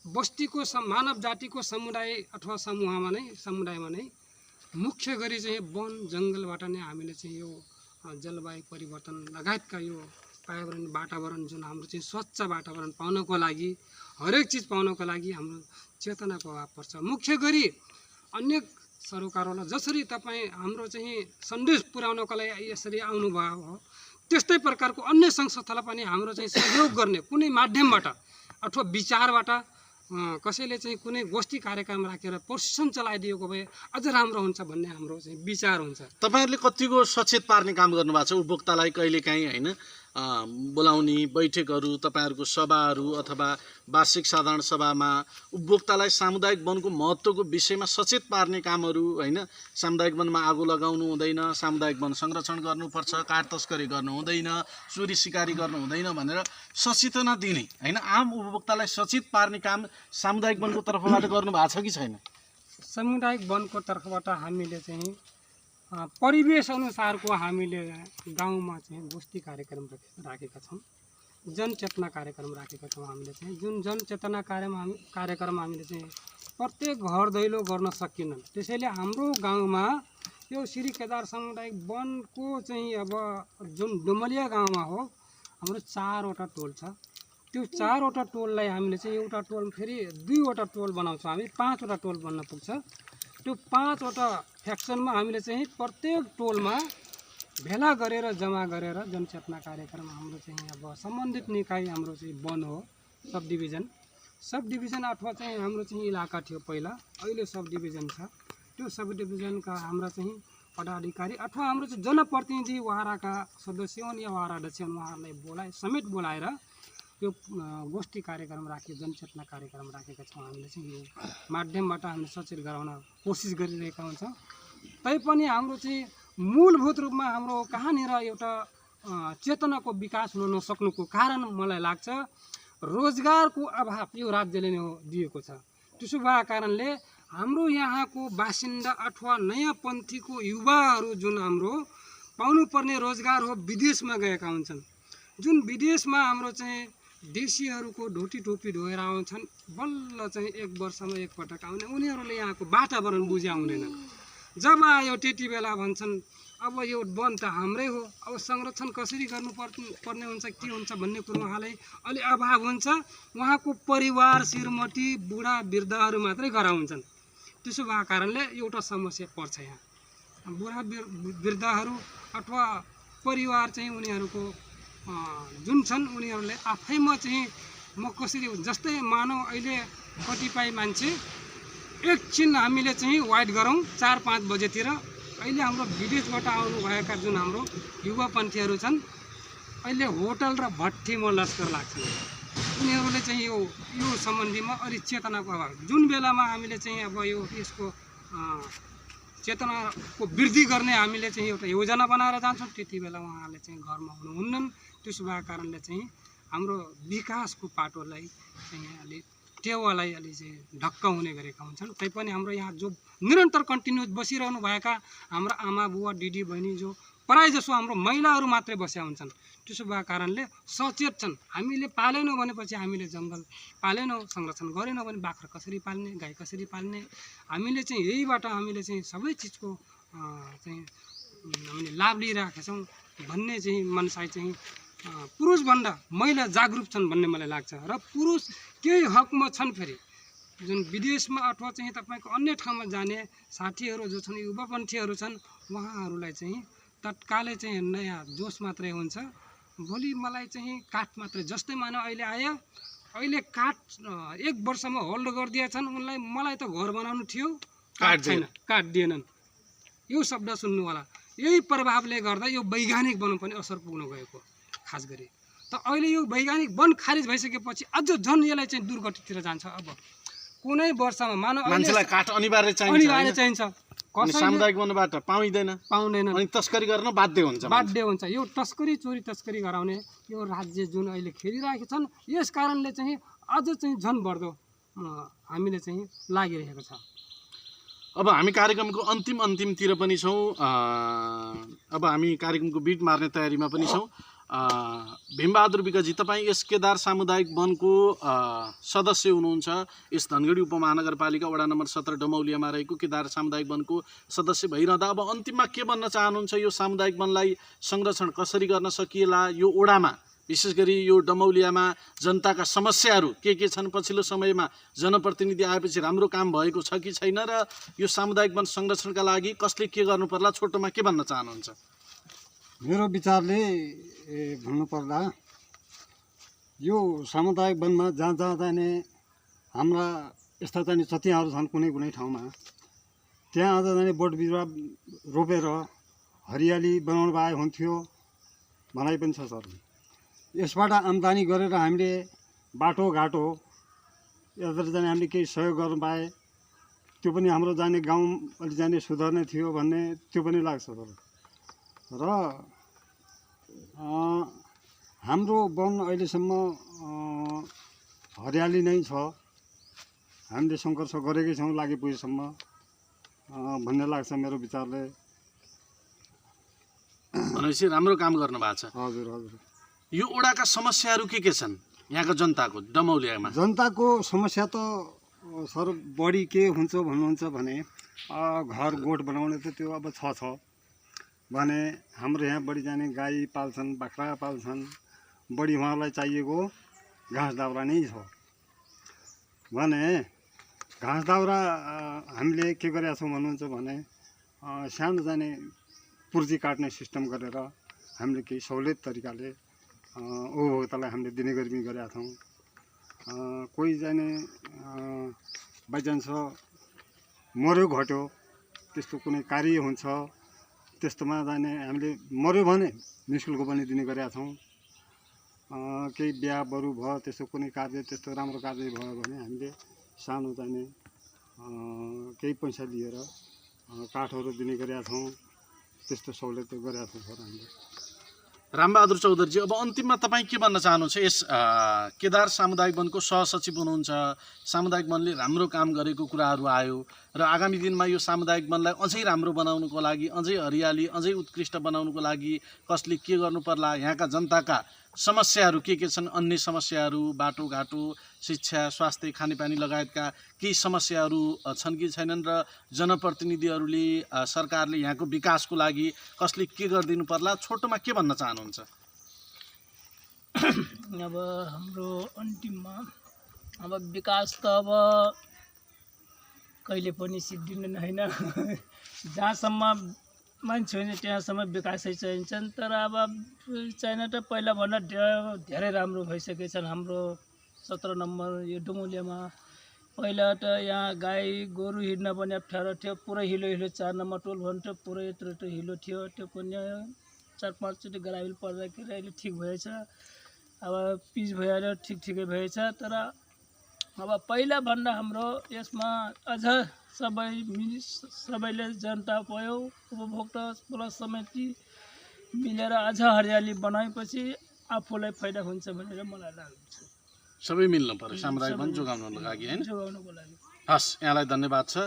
बस्तीको मानव जातिको समुदाय अथवा समुदायमा नै मुख्य गरी चाहिँ वन जङ्गलबाट नै हामीले चाहिँ यो जलवायु परिवर्तन लगायतका यो पर्यावरण वातावरण जुन हाम्रो चाहिँ स्वच्छ वातावरण पाउनको लागि, हरेक चिज पाउनको लागि हाम्रो चेतनाको अभाव पर्छ। मुख्य गरी अन्य सरोकारवाला जसरी तपाईँ हाम्रो चाहिँ सन्देश पुर्याउनको लागि यसरी आउनुभयो हो, त्यस्तै प्रकारको अन्य सङ्घ संस्थालाई पनि हाम्रो चाहिँ सहयोग गर्ने कुनै माध्यमबाट अथवा विचारबाट कसैले चाहिँ कुनै गोष्ठी कार्यक्रम राखेर प्रशिक्षण चलाइदिएको भए अझ राम्रो हुन्छ भन्ने हाम्रो चाहिँ विचार हुन्छ। तपाईँहरूले कतिको सचेत पार्ने काम गर्नुभएको छ? उपभोक्तालाई कहिलेकाहीँ होइन बोलाउने बैठकहरू, तपाईँहरूको सभाहरू अथवा वार्षिक साधारण सभामा उपभोक्तालाई सामुदायिक वनको महत्त्वको विषयमा सचेत पार्ने कामहरू होइन, सामुदायिक वनमा आगो लगाउनु हुँदैन, सामुदायिक वन संरक्षण गर्नुपर्छ, काठ तस्करी गर्नु हुँदैन, चोरी सिकारी गर्नु हुँदैन भनेर सचेतना दिने होइन, आम उपभोक्तालाई सचेत पार्ने काम सामुदायिक वनको तर्फबाट गर्नुभएको छ कि छैन? सामुदायिक वनको तर्फबाट हामीले चाहिँ परिवेश अनुसारको हामीले गाउँमा चाहिँ गोष्ठी कार्यक्रम राखेका छौँ, जनचेतना कार्यक्रम राखेका छौँ। हामीले चाहिँ जुन जनचेतना कार्यक्रम हामीले चाहिँ प्रत्येक घर दैलो गर्न सकिनन्। त्यसैले हाम्रो गाउँमा यो श्री केदार सामुदायिक वनको चाहिँ अब जुन डुमलिया गाउँमा हो हाम्रो 4वटा टोल छ, त्यो 4वटा टोललाई हामीले चाहिँ एउटा टोल फेरि 2वटा टोल बनाउँछौँ हामी, 5वटा टोल बन्न पुग्छ। त्यो 5वटा फ्याक्सनमा हामीले चाहिँ प्रत्येक टोलमा भेला गरेर जम्मा गरेर जनचेतना कार्यक्रम हाम्रो चाहिँ अब सम्बन्धित निकाय हाम्रो चाहिँ वन हो, सब डिभिजन अथवा चाहिँ हाम्रो चाहिँ इलाका थियो पहिला, अहिले सब डिभिजन छ। त्यो सब डिभिजनका हाम्रा चाहिँ पदाधिकारी अथवा हाम्रो चाहिँ जनप्रतिनिधि वहाँका सदस्य हुन् या वहाँ अध्यक्ष हुन्, उहाँहरूलाई समेत बोलाएर यो गोष्ठी कार्यक्रम राखेको, जनचेतना कार्यक्रम राखेका छौँ। हामीले चाहिँ यो माध्यमबाट हामीले सचेत गराउन कोसिस गरिरहेका हुन्छौँ। तैपनि हाम्रो चाहिँ मूलभूत रूपमा हाम्रो कहाँनिर एउटा चेतनाको विकास हुन नसक्नुको कारण मलाई लाग्छ रोजगारको अभाव यो राज्यले नै दिएको छ। त्यसो भए कारणले हाम्रो यहाँको बासिन्दा अथवा नयाँ पन्थीको युवाहरू जुन हाम्रो पाउनुपर्ने रोजगार हो विदेशमा गएका हुन्छन्, जुन विदेशमा हाम्रो चाहिँ देशीहरूको ढोटी टोपी ढोएर आउँछन्, बल्ल चाहिँ 1 वर्षमा एकपटक आउने, उनीहरूले यहाँको वातावरण बुझ्या हुँदैनन्। जब आयो त्यति बेला भन्छन् अब यो वन त हाम्रै हो, अब संरक्षण कसरी गर्नुपर्ने हुन्छ के हुन्छ भन्ने कुरो उहाँलाई अलि अभाव हुन्छ। उहाँको परिवार श्रीमती बुढा वृद्धहरू मात्रै घर हुन्छन्। त्यसो भएको कारणले एउटा समस्या पर्छ यहाँ। बुढा वृद्धहरू अथवा परिवार चाहिँ उनीहरूको जुन छन् उनीहरूले आफैमा चाहिँ म कसरी जस्तै मानौ अहिले कतिपय मान्छे एकछिन हामीले चाहिँ वाइट गरौँ 4-5 बजेतिर, अहिले हाम्रो विदेशबाट आउनुभएका जुन हाम्रो युवापन्थीहरू छन् अहिले होटल र भट्टीमा लस्कर लाग्छन्। उनीहरूले चाहिँ यो सम्बन्धीमा अलिक चेतनाको अभाव, जुन बेलामा हामीले चाहिँ अब यसको चेतनाको वृद्धि गर्ने हामीले चाहिँ एउटा योजना बनाएर जान्छौँ, त्यति बेला उहाँहरूले चाहिँ घरमा हुनुहुन्नन्। त्यसो भएको कारणले चाहिँ हाम्रो विकासको पाटोलाई चाहिँ अलि टेवालाई अलि चाहिँ ढक्क हुने गरेका हुन्छन्। तैपनि हाम्रो यहाँ जो निरन्तर कन्टिन्युस बसिरहनु भएका हाम्रो आमा बुवा दिदी बहिनी जो प्रायः जसो हाम्रो महिलाहरू मात्रै बसेका हुन्छन्, त्यसो भएको कारणले सचेत छन्। हामीले पालेनौँ भनेपछि हामीले जङ्गल पालेनौँ, संरक्षण गरेनौँ भने बाख्रा कसरी पाल्ने, गाई कसरी पाल्ने, हामीले चाहिँ यहीबाट हामीले चाहिँ सबै चिजको चाहिँ हामीले लाभ लिइरहेका छौँ भन्ने चाहिँ मनसाय चाहिँ पुरुषभन्दा महिला जागरुक छन् भन्ने मलाई लाग्छ। र पुरुष केही हकमा छन्, फेरि जुन विदेशमा अथवा चाहिँ तपाईँको अन्य ठाउँमा जाने साथीहरू जो छन् युवापन्थीहरू छन् उहाँहरूलाई चाहिँ तत्कालै चाहिँ नयाँ जोस मात्रै हुन्छ। भोलि मलाई चाहिँ काठ मात्रै जस्तै मानव अहिले आयो, अहिले काठ 1 वर्षमा होल्ड गरिदिएछन् उनलाई, मलाई त घर बनाउनु थियो काठ छैन, काठ दिएनन्, यो शब्द सुन्नु होला। यही प्रभावले गर्दा यो वैज्ञानिक वनमा पनि असर पुग्न गएको खास गरी। त अहिले यो वैज्ञानिक वन खारिज भइसकेपछि अझ झन् यसलाई चाहिँ दुर्गतितिर जान्छ। अब कुनै वर्षमा मानव मान्छेलाई काठ अनिवार्य चाहिन्छ, सामुदायिक वनबाट पाउँदैन, अनि तस्करी गर्न बाध्य हुन्छ। यो तस्करी चोरी तस्करी गराउने यो राज्य जुन अहिले खेलिरहेका छन्, यस कारणले चाहिँ अझ चाहिँ झन् बढ्दो हामीले चाहिँ लागिरहेको छ। अब हामी कार्यक्रमको अन्तिमतिर पनि छौँ। अब हामी कार्यक्रमको बिट मार्ने तयारीमा पनि छौँ। भीमबहादुर विकजी, तपाईँ यस केदार सामुदायिक वनको सदस्य हुनुहुन्छ। यस धनगढी उपमहानगरपालिका वडा नम्बर 17 डमौलियामा रहेको केदार सामुदायिक वनको सदस्य भइरहँदा अब अन्तिममा के भन्न चाहनुहुन्छ? यो सामुदायिक वनलाई संरक्षण कसरी गर्न सकिएला? यो ओडामा विशेष गरी यो डमौलियामा जनताका समस्याहरू के छन्? पछिल्लो समयमा जनप्रतिनिधि आएपछि राम्रो काम भएको छ कि छैन? र यो सामुदायिक वन संरक्षणका लागि कसले के गर्नु पर्ला? छोटोमा के भन्न चाहनुहुन्छ? मेरो विचारले भन्नुपर्दा यो सामुदायिक वनमा जहाँ जाने हाम्रा यस्ता चाहिँ चतियाहरू छन् कुनै ठाउँमा, त्यहाँ अझ जाने बोट बिरुवा रोपेर हरियाली बनाउनु भए हुन्थ्यो भनाइ पनि छ सर। यसबाट आम्दानी गरेर हामीले बाटोघाटो यतातिर जाने हामीले केही सहयोग गर्नु पाए त्यो पनि हाम्रो जाने गाउँ अलि जाने सुधार्ने थियो भन्ने त्यो पनि लाग्छ सर। र हाम्रो वन अहिलेसम्म हरियाली नै छ, हामीले सङ्घर्ष गरेकै छौँ लागि पुगेसम्म भन्ने लाग्छ मेरो विचारले। भनेपछि राम्रो काम गर्नु भएको छ। हजुर हजुर। यो ओडाका समस्याहरू के छन् यहाँको जनताको? डमौलियामा जनताको समस्या त सर बढी के हुन्छ भन्नुहुन्छ भने घर गोठ बनाउने त त्यो अब छ भने हाम्रो यहाँ बढी जाने गाई पाल्छन्, बाख्रा पाल्छन्, बढी उहाँलाई चाहिएको घाँस दाउरा नै छ भने घाँस दाउरा हामीले के गरेका छौँ भन्नुहुन्छ भने सानो जाने पुर्जी काट्ने सिस्टम गरेर हामीले केही सहुलियत तरिकाले उपभोक्तालाई हामीले दिने गरी पनि गरेका छौँ। कोही जाने बाइचान्स मर्यो घट्यो त्यस्तो कुनै कार्य हुन्छ त्यस्तोमा जाने हामीले मर्यो भने निःशुल्क पनि दिने गरेका छौँ। केही बिहा बरु भयो त्यस्तो कुनै कार्य त्यस्तो राम्रो कार्य भयो भने हामीले सानो जाने केही पैसा लिएर काठहरू दिने गरेका छौँ। त्यस्तो सहुलियत गरेका छौँ सर हामीले। रामबहादुर चौधरीजी, अब अन्तिममा तपाईँ के भन्न चाहनुहुन्छ? यस केदार सामुदायिक वनको सहसचिव हुनुहुन्छ, सामुदायिक वनले राम्रो काम गरेको कुराहरू आयो र आगामी दिनमा यो सामुदायिक वनलाई अझै राम्रो बनाउनुको लागि, अझै हरियाली अझै उत्कृष्ट बनाउनुको लागि कसले के गर्नु पर्ला, यहाँका जनताका समस्याहरू के छन्, अन्य समस्याहरू बाटोघाटो, शिक्षा, स्वास्थ्य, खानेपानी लगायतका केही समस्याहरू छन् कि छैनन् र जनप्रतिनिधिहरूले सरकारले यहाँको विकासको लागि कसले के गरिदिनु पर्ला, छोटोमा के भन्न चाहनुहुन्छ? अब हाम्रो अन्तिममा अब विकास त अब कहिले पनि सिद्धिँदैन होइन। जहाँसम्म मान्छे होइन त्यहाँसम्म विकासै चाहिन्छन्। तर अब चाइना त पहिलाभन्दा धेरै राम्रो भइसकेछन्। हाम्रो 17 नम्बर यो डुमुलियामा पहिला त यहाँ गाई गोरु हिँड्न पनि अप्ठ्यारो थियो, पुरै हिलो 4 नम्बर टोल भन्थ्यो, पुरै यत्रो हिलो थियो। त्यो पनि 4-5 चोटि ग्राभिल पर्दाखेरि अहिले ठिक भएछ। अब पिच भएर ठिकै भएछ। तर अब पहिलाभन्दा हाम्रो यसमा अझ सबैले जनता भयो, उपभोक्ता प्लस समिति मिलेर अझ हरियाली बनाएपछि आफूलाई फाइदा हुन्छ भनेर मलाई लाग्छ। सबै मिल्नु पर्यो सामुदायिक वन जोगाउनको लागि हैन? जोगाउनको लागि। हस्, यहाँलाई धन्यवाद छ।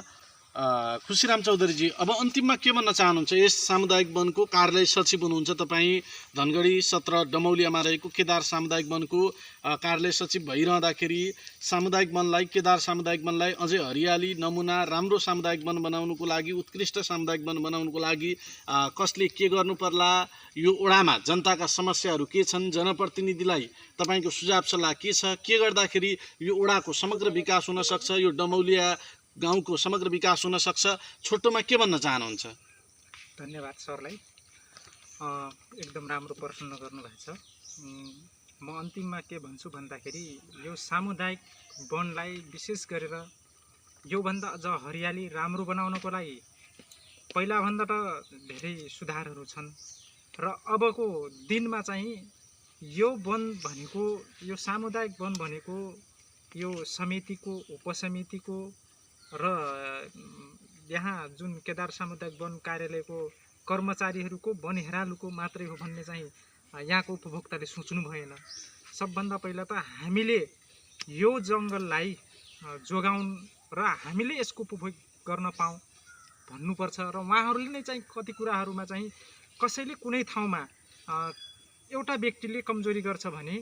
खुसीराम चौधरीजी, अब अन्तिममा के भन्न चाहनुहुन्छ? यस सामुदायिक वनको कार्यालय सचिव हुनुहुन्छ तपाईँ, धनगढी 17 डमौलियामा रहेको केदार सामुदायिक वनको कार्यालय सचिव भइरहँदाखेरि सामुदायिक वनलाई, केदार सामुदायिक वनलाई अझै हरियाली, नमुना, राम्रो सामुदायिक वन बनाउनुको लागि, उत्कृष्ट सामुदायिक वन बनाउनुको लागि कसले के गर्नु पर्ला, यो ओडामा जनताका समस्याहरू के छन्, जनप्रतिनिधिलाई तपाईँको सुझाव सल्लाह के छ, के गर्दाखेरि यो ओडाको समग्र विकास हुन सक्छ, यो डमौलिया गाउँको समग्र विकास हुन सक्छ, छोटोमा के भन्न चाहनुहुन्छ? धन्यवाद सरलाई, एकदम राम्रो प्रश्न गर्नुभएको छ। म अन्तिममा के भन्छु भन्दाखेरि यो सामुदायिक वनलाई विशेष गरेर योभन्दा अझ हरियाली राम्रो बनाउनको लागि पहिलाभन्दा त धेरै सुधारहरू छन् र अबको दिनमा चाहिँ यो वन भनेको, यो सामुदायिक वन भनेको यो समितिको, उपसमितिको र यहाँ जुन केदार सामुदायिक वन कार्यालयको कर्मचारीहरूको, वन हेरालुको मात्रै हो भन्ने चाहिँ यहाँको उपभोक्ताले सोच्नु भएन। सबभन्दा पहिला त हामीले यो जङ्गललाई जोगाउन र हामीले यसको उपभोग गर्न पाऊँ भन्नुपर्छ र उहाँहरूले नै चाहिँ कति कुराहरूमा चाहिँ कसैले कुनै ठाउँमा एउटा व्यक्तिले कमजोरी गर्छ भने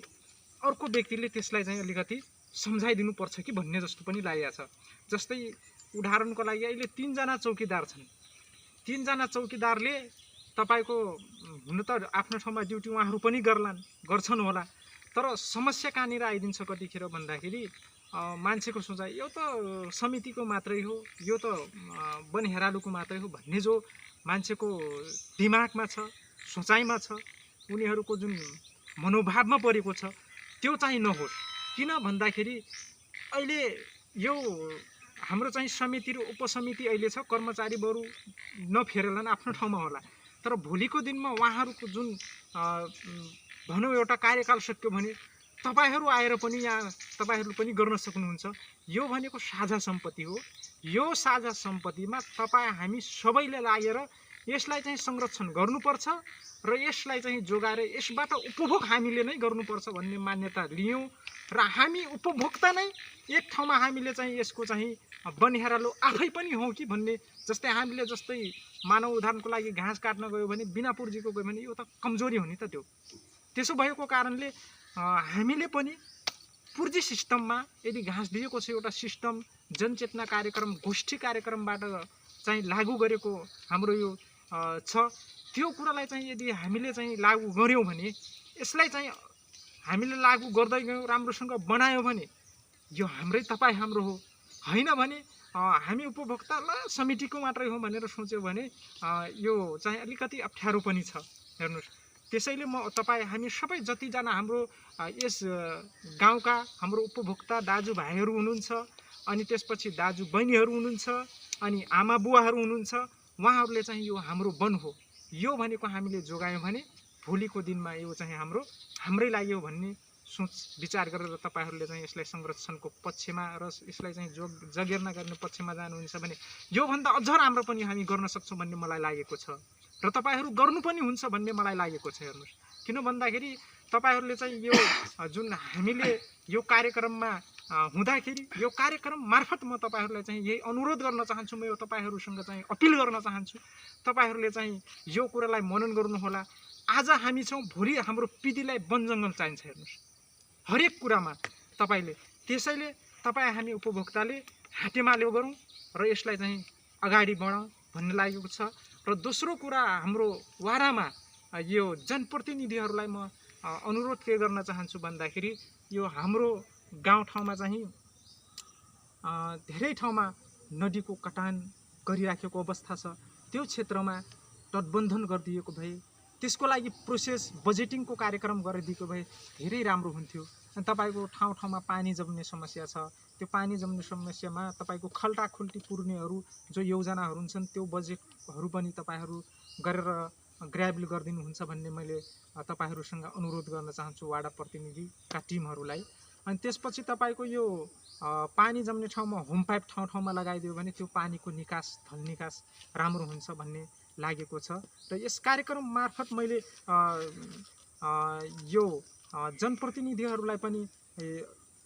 अर्को व्यक्तिले त्यसलाई चाहिँ अलिकति सम्झाइदिनुपर्छ कि भन्ने जस्तो पनि लागेको छ। जस्तै उदाहरणको लागि अहिले 3 जना चौकीदार छन्। 3 जना चौकीदारले तपाईको हुन त आफ्नो ठाउँमा ड्युटी उहाँहरू पनि गर्छन् होला, तर समस्या कहाँनिर आइदिन्छ कतिखेर भन्दाखेरि मान्छेको सोचाइ यो त समितिको मात्रै हो, यो त वन हेरालुको मात्रै हो भन्ने जो मान्छेको दिमागमा छ, सोचाइमा छ, उनीहरूको जुन मनोभावमा परेको छ त्यो चाहिँ नहोस्। किन भन्दाखेरि अहिले यो हाम्रो चाहिँ समिति र उपसमिति अहिले छ, कर्मचारी बरु नफेरेलान्, आफ्नो ठाउँमा होला, तर भोलिको दिनमा उहाँहरूको जुन भनौँ एउटा कार्यकाल सक्यो भने तपाईहरू आएर पनि यहाँ तपाईहरू पनि गर्न सक्नुहुन्छ। यो भनेको साझा सम्पत्ति हो। यो साझा सम्पत्तिमा तपाईँ हामी सबैले लागेर यसलाई चाहिँ संरक्षण गर्नुपर्छ र यसलाई चाहिँ जोगाएर यसबाट उपभोग हामीले नै गर्नुपर्छ भन्ने मान्यता लियौँ र हामी उपभोक्ता नै एक ठाउँमा हामीले चाहिँ यसको चाहिँ वन हेरालु आफै पनि हो कि भन्ने। जस्तै हामीले जस्तै मानव उदाहरणको लागि घाँस काट्न गयो भने बिना पुर्जीको गयो भने यो त कमजोरी हो नि त। त्यसो भएको कारणले हामीले पनि पुर्जी सिस्टममा यदि घाँस दिएको छ एउटा सिस्टम जनचेतना कार्यक्रम गोष्ठी कार्यक्रमबाट चाहिँ लागू गरेको हाम्रो यो छ, त्यो कुरालाई चाहिँ यदि हामीले चाहिँ लागू गर्यौँ भने यसलाई चाहिँ हामीले लागू गर्दै गयौँ, राम्रोसँग बनायो भने यो हाम्रै तपाईँ हाम्रो हो, होइन भने हामी उपभोक्ता ल समितिको मात्रै हो भनेर सोच्यो भने यो चाहिँ अलिकति अप्ठ्यारो पनि छ। हेर्नुहोस्, त्यसैले म हामी सबै जतिजना हाम्रो यस गाउँका हाम्रो उपभोक्ता दाजुभाइहरू हुनुहुन्छ, अनि त्यसपछि दाजुबहिनीहरू हुनुहुन्छ, अनि आमा बुवाहरू हुनुहुन्छ, उहाँहरूले चाहिँ यो हाम्रो वन हो, यो भनेको हामीले जोगायौँ भने भोलिको दिनमा यो चाहिँ हाम्रै लागि हो भन्ने सोच विचार गरेर तपाईँहरूले चाहिँ यसलाई संरक्षणको पक्षमा र यसलाई चाहिँ जगेर्ना गर्ने पक्षमा जानुहुन्छ भने योभन्दा अझ राम्रो पनि हामी गर्न सक्छौँ भन्ने मलाई लागेको छ, र तपाईँहरू गर्नु पनि हुन्छ भन्ने मलाई लागेको छ। हेर्नुहोस्, किन भन्दाखेरि तपाईँहरूले चाहिँ यो जुन हामीले यो कार्यक्रममा हुँदाखेरि यो कार्यक्रम मार्फत म तपाईँहरूलाई चाहिँ यही अनुरोध गर्न चाहन्छु, म यो तपाईँहरूसँग चाहिँ अपिल गर्न चाहन्छु, तपाईँहरूले चाहिँ यो कुरालाई मनन गर्नुहोला। आज हामी छौँ, भोलि हाम्रो पिँढीलाई वन जङ्गल चाहिन्छ। हेर्नुहोस्, हरेक कुरामा तपाईँले, त्यसैले तपाईँ हामी उपभोक्ताले हातेमालो गरौँ र यसलाई चाहिँ अगाडि बढाउँ भन्ने लागेको छ। र दोस्रो कुरा, हाम्रो वारामा यो जनप्रतिनिधिहरूलाई म अनुरोध के गर्न चाहन्छु भन्दाखेरि यो हाम्रो गाउँठाउँमा चाहिँ धेरै ठाउँमा नदीको कटान गरिराखेको अवस्था छ। त्यो क्षेत्रमा तटबन्धन गरिदिएको भए, त्यसको लागि प्रोसेस बजेटिङको कार्यक्रम गरिदिएको भए धेरै राम्रो हुन्थ्यो। अनि तपाईँको ठाउँ ठाउँमा पानी जम्ने समस्या छ, त्यो पानी जम्ने समस्यामा तपाईँको खल्टाखुल्टी पुर्नेहरू जो योजनाहरू हुन्छन् त्यो बजेटहरू पनि तपाईँहरू गरेर ग्राबिल गरिदिनुहुन्छ भन्ने मैले तपाईँहरूसँग अनुरोध गर्न चाहन्छु, वार्ड प्रतिनिधिका टिमहरूलाई। अनि त्यसपछि तपाईँको यो पानी जम्ने ठाउँमा होम पाइप ठाउँ ठाउँमा लगाइदियो भने त्यो पानीको निकास, थल निकास राम्रो हुन्छ भन्ने लागेको छ। र यस कार्यक्रम मार्फत मैले यो जनप्रतिनिधिहरूलाई पनि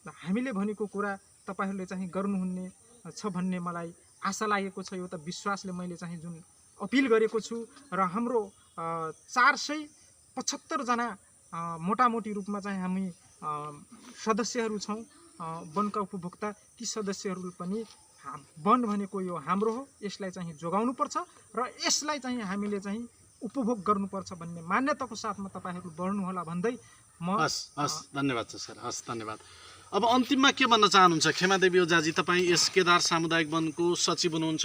हामीले भनेको कुरा तपाईँहरूले चाहिँ गर्नुहुने छ भन्ने मलाई आशा लागेको छ। एउटा विश्वासले मैले चाहिँ जुन अपिल गरेको छु, र हाम्रो 475 जना मोटामोटी रूपमा चाहिँ हामी सदस्यहरू छौँ वनका उपभोक्ता। ती सदस्यहरू पनि वन भनेको यो हाम्रो हो, यसलाई चाहिँ जोगाउनुपर्छ र यसलाई चाहिँ हामीले चाहिँ उपभोग गर्नुपर्छ भन्ने मान्यताको साथमा तपाईँहरू बढ्नुहोला भन्दै म हस् धन्यवाद छ सर, हस् धन्यवाद। अब अन्तिममा के भन्न चाहनुहुन्छ खेमादेवी ओझाजी, तपाईँ यस केदार सामुदायिक वनको सचिव हुनुहुन्छ।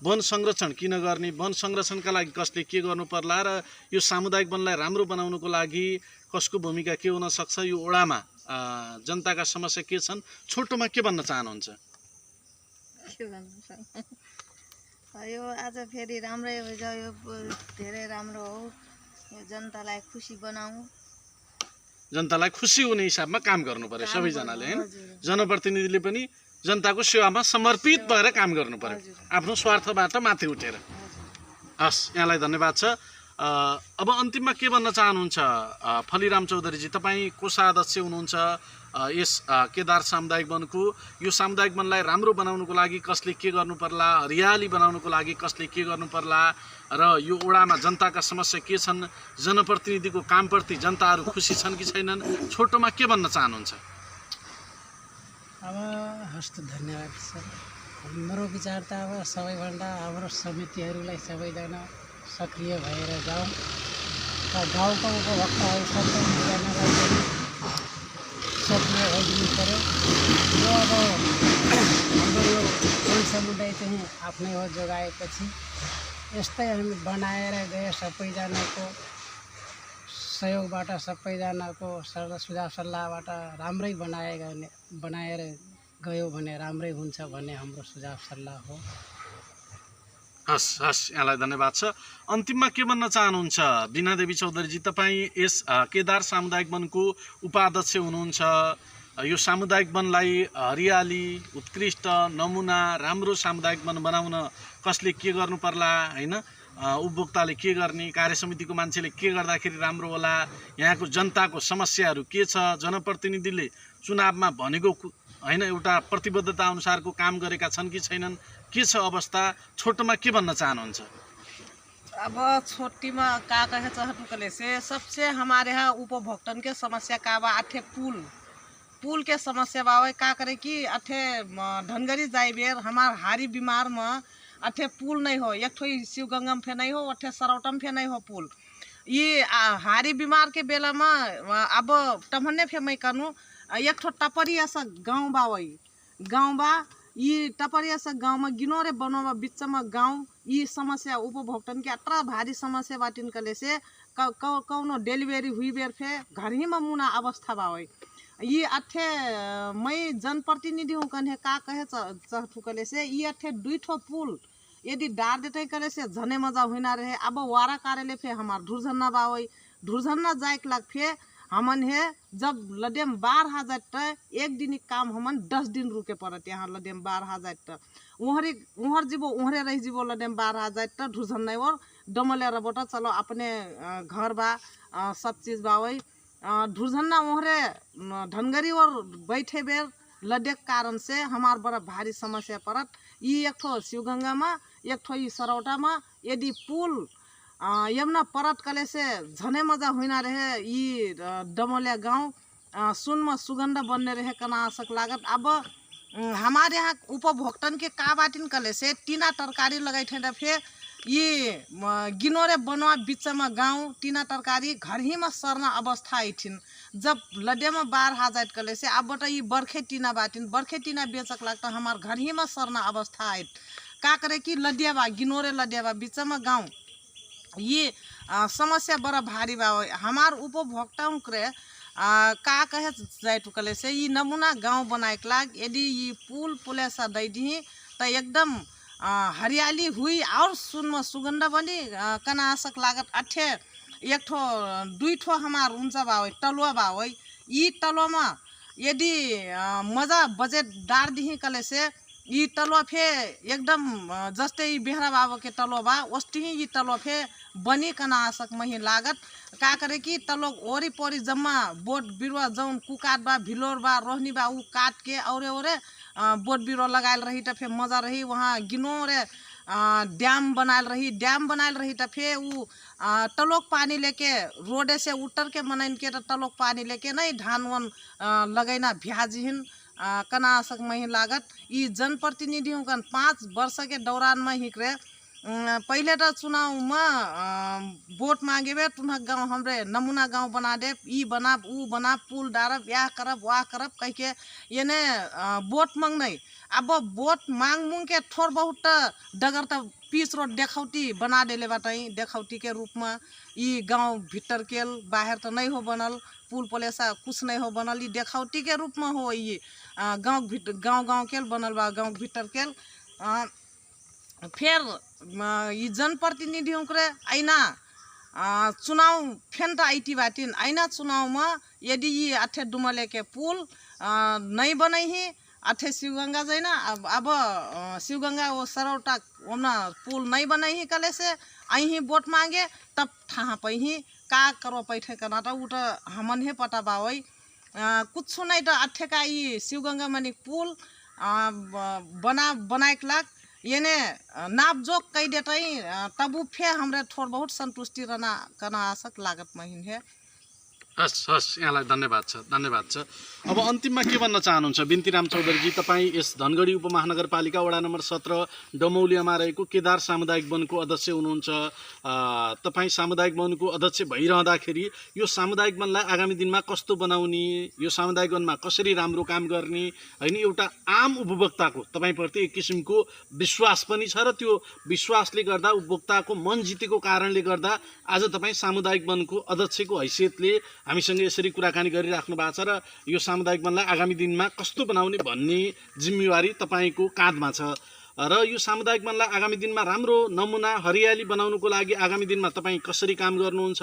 वन संरक्षण किन गर्ने, वन संरक्षणका लागि कसले के गर्नु पर्ला र यो सामुदायिक वनलाई राम्रो बनाउनको लागि कसको भूमिका के हुन सक्छ, यो ओडामा जनताका समस्या के छन्, छोटोमा के भन्न चाहनुहुन्छ? यो आज फेरि राम्रै हो, यो धेरै राम्रो हो, यो जनतालाई खुसी बनाऊ, जनतालाई खुसी हुने हिसाबमा काम गर्नु पर्यो सबैजनाले, हैन? जनप्रतिनिधिले पनि जनताको सेवामा समर्पित भएर काम गर्नु पर्यो, आफ्नो स्वार्थबाट माथि उठेर। हस्, यहाँलाई धन्यवाद छ। अब अन्तिममा के भन्न चाहनुहुन्छ फलिराम चौधरीजी, तपाईँ कोषाध्यक्ष हुनुहुन्छ यस केदार सामुदायिक वनको। यो सामुदायिक वनलाई राम्रो बनाउनुको लागि कसले के गर्नु पर्ला, हरियाली बनाउनुको लागि कसले के गर्नु पर्ला, र यो ओडामा जनताका समस्या के छन्, जनप्रतिनिधिको कामप्रति जनताहरू खुसी छन् कि छैनन्, छोटोमा के भन्न चाहनुहुन्छ? अब हस्त धन्यवाद सर। हाम्रो विचार त अब सबैभन्दा हाम्रो समितिहरूलाई सबैजना सक्रिय भएर जाउँ र गाउँको उपभोक्ताहरू सबैजनालाई सक्रिय भइदिनु पऱ्यो। यो अब हाम्रो यो वन समुदाय चाहिँ आफ्नै हो, जोगाएपछि यस्तै हामी बनाएर गए, सबैजनाको सहयोगबाट, सबैजनाको सुझाव सल्लाहबाट राम्रै बनाएर गयो भने राम्रै हुन्छ भन्ने हाम्रो सुझाव सल्लाह हो। हस् हस्, यहाँलाई धन्यवाद छ। अन्तिममा के भन्न चाहनुहुन्छ बीनादेवी चौधरीजी, तपाईँ यस केदार सामुदायिक वनको उपाध्यक्ष हुनुहुन्छ। यो सामुदायिक वनलाई हरियाली, उत्कृष्ट नमुना, राम्रो सामुदायिक वन बनाउन कसले के गर्नु पर्ला, हैन? उपभोक्ताले के गर्ने, कार्यसमितिको मान्छेले के गर्दाखेरि राम्रो होला, यहाँको जनताको समस्याहरू के छ, जनप्रतिनिधिले चुनावमा भनेको हैन एउटा प्रतिबद्धता अनुसारको काम गरेका छन् कि छैनन्, के छ अवस्था, छोटोमा के भन्न चाहनुहुन्छ? अब छोटी में का कहे चाहते से सबसे हमारे यहाँ उपभोक्तन के समस्या का बा, अठे पुल के समस्या बावे का करे कि अठे धनगरी जाए बेर हमार हारी बीमार में अठे पुल नहीं हो, एक ठो शिवगंगम फे नहीं हो, अठे सरौटम फे नहीं हो पुल। ये हारी बीमार के बेला में अब टमने फे मैं कनु एक ठो टपरिया सा गाँव बा वही गाँव बा ये टपरिया सा गाँव में गिनोरे बनोबा बीच में गाँव ये समस्या उपभोक्तन के अतरा भारी समस्या बाटिन कले से कौनो डिलीवरी हुई बेर फे घर ही में मुना अवस्था बा वही ये अठे मैं जनप्रतिनिधि हूँ कन्हे का कहे चाहतु कले से ये अठे 2 ठो पुल यदि डार देते करे से झने मजा होना रहे अब वारा कार्यालय फे हमार ढुरझन्ना बावई ढुरझन्ना जाए के लग फे हमन है जब लडेम 12,000 ट एक दिन काम हमन 10 दिन रुके पड़त यहाँ लडेम 12,000 ट उहर जीवो उहरे रह जीवो लडेम 12,000 ट ढुरझन्ना और डमले रबोटा चलो अपने घर बा सब चीज बावई ढुरझन्ना उहरे धनगरी और बैठे बेर लडे के कारण से हमार बड़ा भारी समस्या पड़त ये एक ठो शिवगंगा में एक ठो ये सरौटा में यदि पुल यमुना परत कले से झने मजा होना रहे ये डमोलिया गाँव सुन में सुगंध बनने रहे कना आसक लागत अब हमारे यहाँ उपभोक्तन के का बाटिन कले से टीना तरकारी लगाई थे फे ये गिनोरे बनवा बीच में गाँव टीना तरकारी घर ही में सरना अवस्था आई थी जब लडे में 12,000 कले से अब बटा ये बरखे टीना बाटिन बरखे टीना बेचक लगता हमार घर ही में सरना अवस्था आई का करे कि लडिया बा गिनोरे लडिया बा बीच में गाँव ये समस्या बड़ा भारी बा हमार उपभोक्ताओं के का कहे जाए कले से ये नमूना गाँव बनाए के लाग यदि ये पुल पुलेसा दे दी तो एकदम हरियाली हुई और सुन में सुगंध बनी कना आसक लागत अठे एक ठो 2 ठो हमार ऊंचा बावई टलुआ बावई ये टलुआ में यदि मजा बजेट डार दी कले से ये टलुआ फे एकदम जस्ते ये बेहरा बाबा के टलुआ बा वस्ती ही ये टलुआ फे बनी कना आसक मही लागत का करे कि तलो ओरी पोरी जम्मा बोट बिरुवा जौन कुकाट बा भिलोर बा रोहनी बा उ काट के औरे औरे बोट बिरुवा लगायल रही त फे मजा रही वहाँ गिनोरे डैम बनायल रही त फे उ टलोक पानी लेके रोडे से उतर के मनैन के टलोक पानी लेके नहीं धान वन लगैना भ्याजिहिन कना आसक मही लागत ये जनप्रतिनिधियों का 5 वर्ष के दौरान में ही करे पहले तो चुनाव में वोट मांगे बे तुम्हारा गाँव हमरे नमूना गाँव बना दे ई बना ऊ बना पुल डारब या करब वाह करब कह के ये ने वोट मांग नहीं अब वोट मांग मुंग के थोड़ बहुत डगर तो पीस रोड देखौटी बना देले बाटई देखौटी के रूप में ई गाँव भीतर केल बाहर तो नहीं हो बनल पुल पुलेसा कुछ नहीं हो बनल ई देखौटी के रूप में हो ये गाँव केल बनल बा गाँव भीतर केल फिर ये जनप्रतिनिधियों के ऐना चुनाव फेन तो आईटी बाटिन ऐना चुनाव में यदि ये अठे डुमले के पुल नहीं बने ही अठे शिवगंगा जाइना अब शिवगंगा वो सरौटा ओना पुल नहीं बने ही कले से आई वोट मांगे तब ठा पे ही का करो पैठे करना तो उठ हमन हे पता बावई कुछ नहीं तो अठे का ये शिवगंगा मनी पुल बनाए के लाग ये ने नाप जोक कई देते ही तबु फे हमरे थोड़ बहुत संतुष्टि रहना करना आसक लागत महीन है हस् हस् यहाँलाई धन्यवाद छ अब अन्तिममा के भन्न चाहनुहुन्छ बिन्तीराम चौधरीजी तपाईँ यस धनगढी उपमहानगरपालिका वडा नम्बर 17 डमौलियामा रहेको केदार सामुदायिक वनको अध्यक्ष हुनुहुन्छ तपाईँ सामुदायिक वनको अध्यक्ष भइरहँदाखेरि यो सामुदायिक वनलाई आगामी दिनमा कस्तो बनाउने यो सामुदायिक वनमा कसरी राम्रो काम गर्ने हैन एउटा आम उपभोक्ताको तपाईँप्रति एक किसिमको विश्वास पनि छ र त्यो विश्वासले गर्दा उपभोक्ताको मन जितेको कारणले गर्दा आज तपाईँ सामुदायिक वनको अध्यक्षको हैसियतले हामीसँग यसरी कुराकानी गरिराख्नु भएको छ र यो सामुदायिक वनलाई आगामी दिनमा कस्तो बनाउने भन्ने जिम्मेवारी तपाईको काँधमा छ र यो सामुदायिक वनलाई आगामी दिनमा राम्रो नमुना हरियाली बनाउनुको लागि आगामी दिनमा तपाईँ कसरी काम गर्नुहुन्छ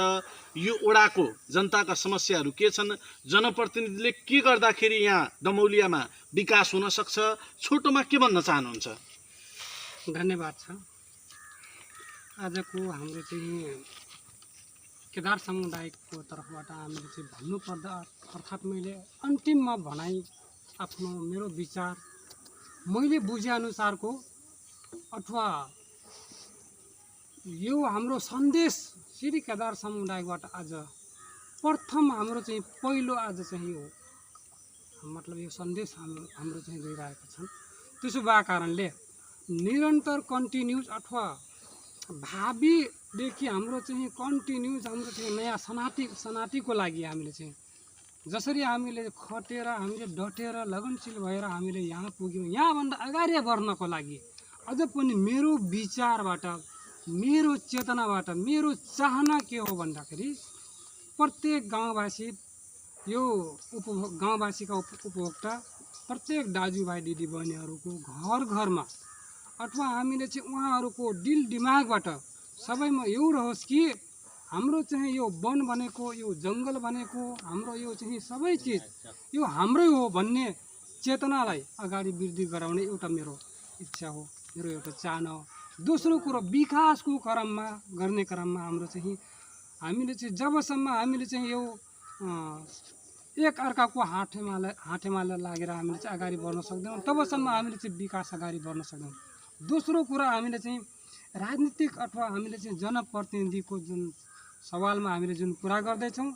यो वडाको जनताका समस्याहरू के छन् जनप्रतिनिधिले के गर्दाखेरि यहाँ डमौलियामा विकास हुन सक्छ छोटोमा के भन्न चाहनुहुन्छ धन्यवाद छ आजको हाम्रो चाहिँ केदार समुदायको तर्फबाट हामीले चाहिँ भन्नुपर्दा अर्थात् मैले अन्तिममा भनाइ आफ्नो मेरो विचार मैले बुझेअनुसारको अथवा यो हाम्रो सन्देश श्री केदार समुदायबाट आज प्रथम हाम्रो चाहिँ पहिलो आज चाहिँ यो मतलब यो सन्देश हाम्रो चाहिँ दिइरहेका छन् त्यसो भए कारणले निरन्तर कन्टिन्युस अथवा भावी देखि हाम्रो चाहिँ कन्टिन्युज हाम्रो चाहिँ नयाँ सनातिको लागि हामीले चाहिँ जसरी हामीले खटेर हामीले डटेर लगनशील भएर हामीले यहाँ पुग्यौँ, यहाँभन्दा अगाडि बढ्नको लागि अझ पनि मेरो विचारबाट, मेरो चेतनाबाट मेरो चाहना के हो भन्दाखेरि प्रत्येक गाउँवासी यो गाउँवासीका उपभोक्ता प्रत्येक दाजुभाइ दिदीबहिनीहरूको घर घरमा अथवा हामीले चाहिँ उहाँहरूको दिल दिमागबाट सबैमा यो रहोस् कि हाम्रो चाहिँ यो वन भनेको, यो जङ्गल भनेको, हाम्रो यो चाहिँ सबै चिज यो हाम्रै हो भन्ने चेतनालाई अगाडि वृद्धि गराउने एउटा मेरो इच्छा हो, मेरो एउटा चाहना हो। दोस्रो कुरो विकासको क्रममा गर्ने क्रममा हाम्रो चाहिँ हामीले चाहिँ जबसम्म हामीले चाहिँ यो एक अर्काको हातेमाला लागेर हामीले चाहिँ अगाडि बढ्न सक्दैनौँ तबसम्म हामीले चाहिँ विकास अगाडि बढ्न सक्दैनौँ। दोस्रो कुरा हामीले चाहिँ राजनीतिक अथवा हामीले चाहिँ जनप्रतिनिधिको जुन सवालमा हामीले जुन कुरा गर्दैछौँ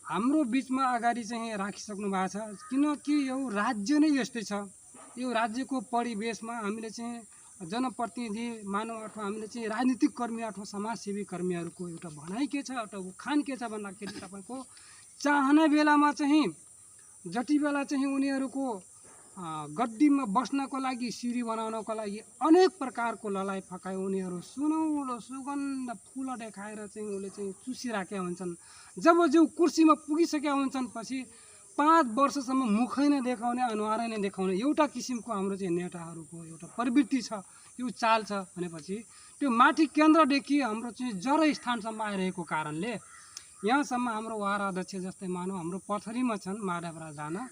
हाम्रो बिचमा अगाडि चाहिँ राखिसक्नु भएको छ, किनकि यो राज्य नै यस्तै छ। यो राज्यको परिवेशमा हामीले चाहिँ जनप्रतिनिधि मानव अथवा हामीले चाहिँ राजनीतिक कर्मी अथवा समाजसेवी कर्मीहरूको एउटा भनाइ के छ, एउटा उखान के छ भन्दाखेरि तपाईँको चाहने बेलामा चाहिँ जति बेला चाहिँ उनीहरूको गद्दीमा बस्नको लागि सिँढी बनाउनको लागि अनेक प्रकारको ललाइ फकाइ उनीहरू सुनौलो सुगन्ध फुल देखाएर चाहिँ उसले चाहिँ चुसिराखेका हुन्छन्। जब जो कुर्सीमा पुगिसकेका हुन्छन् पछि 5 वर्षसम्म मुखै नै देखाउने, अनुहारै नै देखाउने एउटा किसिमको हाम्रो चाहिँ नेताहरूको एउटा प्रवृत्ति छ, यो चाल छ भनेपछि त्यो माथि केन्द्रदेखि हाम्रो चाहिँ जरा स्थानसम्म आइरहेको कारणले यहाँसम्म हाम्रो वार्ड अध्यक्ष जस्तै मानव हाम्रो पथरीमा छन् माधव राणा,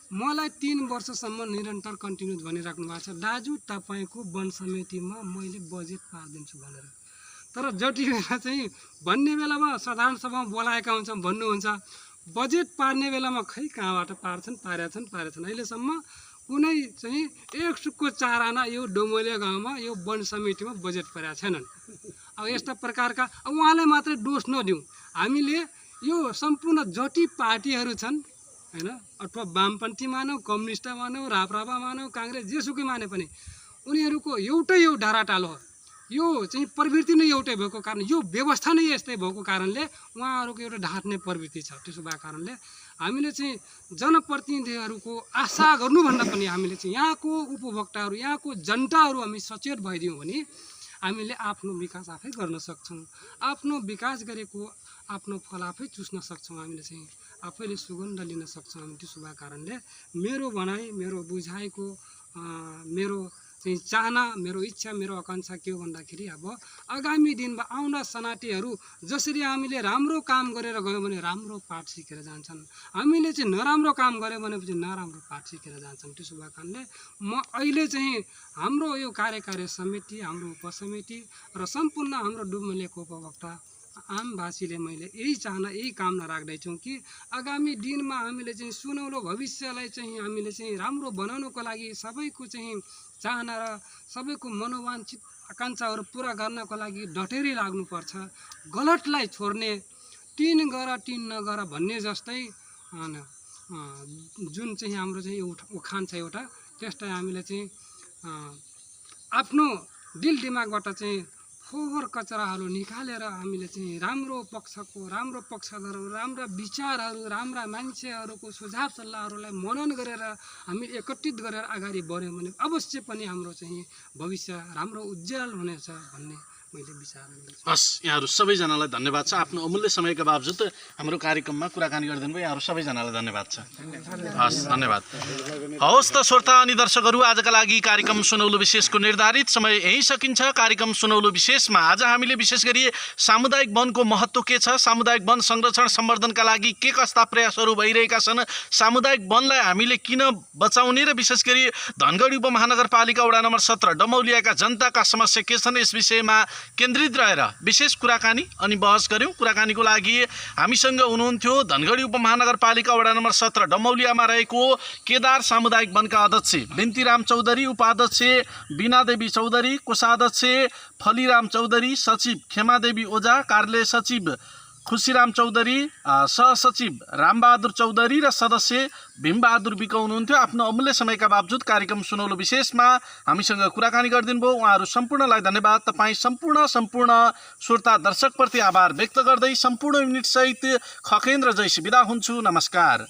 मलाई 3 वर्षसम्म निरन्तर कन्टिन्यू भनिराख्नु भएको छ दाजु तपाईँको वन समितिमा मैले बजेट पारिदिन्छु भनेर। तर जति बेला चाहिँ भन्ने बेलामा साधारण सभामा बोलाएका हुन्छौँ भन्नुहुन्छ, बजेट पार्ने बेलामा खै कहाँबाट पारेछन् अहिलेसम्म कुनै चाहिँ 1 को 4 आना यो डोमोलिया गाउँमा यो वन समितिमा बजेट पारेका छैनन्। अब यस्ता प्रकारका उहाँलाई मात्रै दोष नदिउँ, हामीले यो सम्पूर्ण जति पार्टीहरू छन् हैन, अथवा वामपन्थी मानौ, कम्युनिस्ट मानौ, राप्रपा मानौ, काङ्ग्रेस जेसुकै माने पनि उनीहरूको एउटै यो ढाराटालो हो। यो चाहिँ प्रवृत्ति नै एउटै भएको कारण, यो व्यवस्था नै यस्तै भएको कारणले उहाँहरूको एउटा ढाँट्ने प्रवृत्ति छ। त्यसो भएको कारणले हामीले चाहिँ जनप्रतिनिधिहरूको आशा गर्नुभन्दा पनि हामीले चाहिँ यहाँको उपभोक्ताहरू, यहाँको जनताहरू हामी सचेत भइदियौँ भने हामीले आफ्नो विकास आफै गर्न सक्छौँ। आफ्नो विकास गरेको आफ्नो फल आफै चुस्न सक्छौँ, हामीले चाहिँ आफैले सुगन्ध लिन सक्छौँ हामी। त्यसो भएको कारणले मेरो भनाइ, मेरो बुझाइको मेरो चाहिँ चाहना, मेरो इच्छा, मेरो आकाङ्क्षा के हो भन्दाखेरि अब आगामी दिनमा आउँदा सनातीहरू जसरी हामीले राम्रो काम गरेर गयौँ भने राम्रो पाठ सिकेर जान्छन्, हामीले चाहिँ नराम्रो काम गऱ्यौँ भनेपछि नराम्रो पाठ सिकेर जान्छन्। त्यसो भएको कारणले म अहिले चाहिँ हाम्रो यो कार्यकारी समिति, हाम्रो उपसमिति र सम्पूर्ण हाम्रो डुमलेको उपभोक्ता आमवासीले मैले यही चाहना, यही कामना राख्दैछौँ कि आगामी दिनमा हामीले चाहिँ सुनौलो भविष्यलाई चाहिँ हामीले चाहिँ राम्रो बनाउनको लागि सबैको चाहिँ चाहना र सबैको मनोवाञ्छित आकाङ्क्षाहरू पुरा गर्नको लागि डटेरै लाग्नुपर्छ। गलतलाई छोड्ने, 3 गर 3 नगर भन्ने जस्तै जुन चाहिँ हाम्रो चाहिँ उखान छ एउटा, त्यसलाई हामीले चाहिँ आफ्नो दिल दिमागबाट चाहिँ फोहोर कचराहरू निकालेर हामीले चाहिँ राम्रो पक्षधरहरू, राम्रा विचारहरू, राम्रा मान्छेहरूको सुझाव सल्लाहहरूलाई मनन गरेर हामी एकत्रित गरेर अगाडि बढ्यौँ भने अवश्य पनि हाम्रो चाहिँ भविष्य राम्रो उज्जवल हुनेछ भन्ने मैले विचार गर्छु। हस्, यहाँहरू सबैजनालाई धन्यवाद छ। आफ्नो अमूल्य समयका बावजुद हाम्रो कार्यक्रममा कुराकानी गरिदिनु भयो, यहाँहरू सबैजनालाई धन्यवाद छ। हस्, धन्यवाद। हवस् त श्रोता अनि दर्शकहरू, आजका लागि कार्यक्रम सुनौलो विशेषको निर्धारित समय यहीँ सकिन्छ। कार्यक्रम सुनौलो विशेषमा आज हामीले विशेष गरी सामुदायिक वनको महत्त्व के छ, सामुदायिक वन संरक्षण सम्वर्धनका लागि के कस्ता प्रयासहरू भइरहेका छन्, सामुदायिक वनलाई हामीले किन बचाउने र विशेष गरी धनगढी उपमहानगरपालिका वडा नम्बर 17 डमौलियाका जनताका समस्या के छन्, यस विषयमा केन्द्रित रहेर विशेष कुराकानी अनि बहस गऱ्यौँ। कुराकानीको लागि हामीसँग हुनुहुन्थ्यो धनगढी उपमहानगरपालिका वडा नम्बर 17 डमौलियामा रहेको केदार सामुदायिक वनका अध्यक्ष बिन्तीराम चौधरी, उपाध्यक्ष बीनादेवी चौधरी, कोषाध्यक्ष फलीराम चौधरी, सचिव खेमादेवी ओझा, कार्यालय सचिव खुसीराम चौधरी, सहसचिव रामबहादुर चौधरी र सदस्य भीमबहादुर विक हुनुहुन्थ्यो। आफ्नो अमूल्य समयका बावजुद कार्यक्रम सुनौलो विशेषमा हामीसँग कुराकानी गरिदिनु भयो। उहाँहरू सम्पूर्णलाई धन्यवाद। तपाईँ सम्पूर्ण श्रोता दर्शकप्रति आभार व्यक्त गर्दै सम्पूर्ण युनिट सहित खकेन्द्र जैसी बिदा हुन्छु। नमस्कार।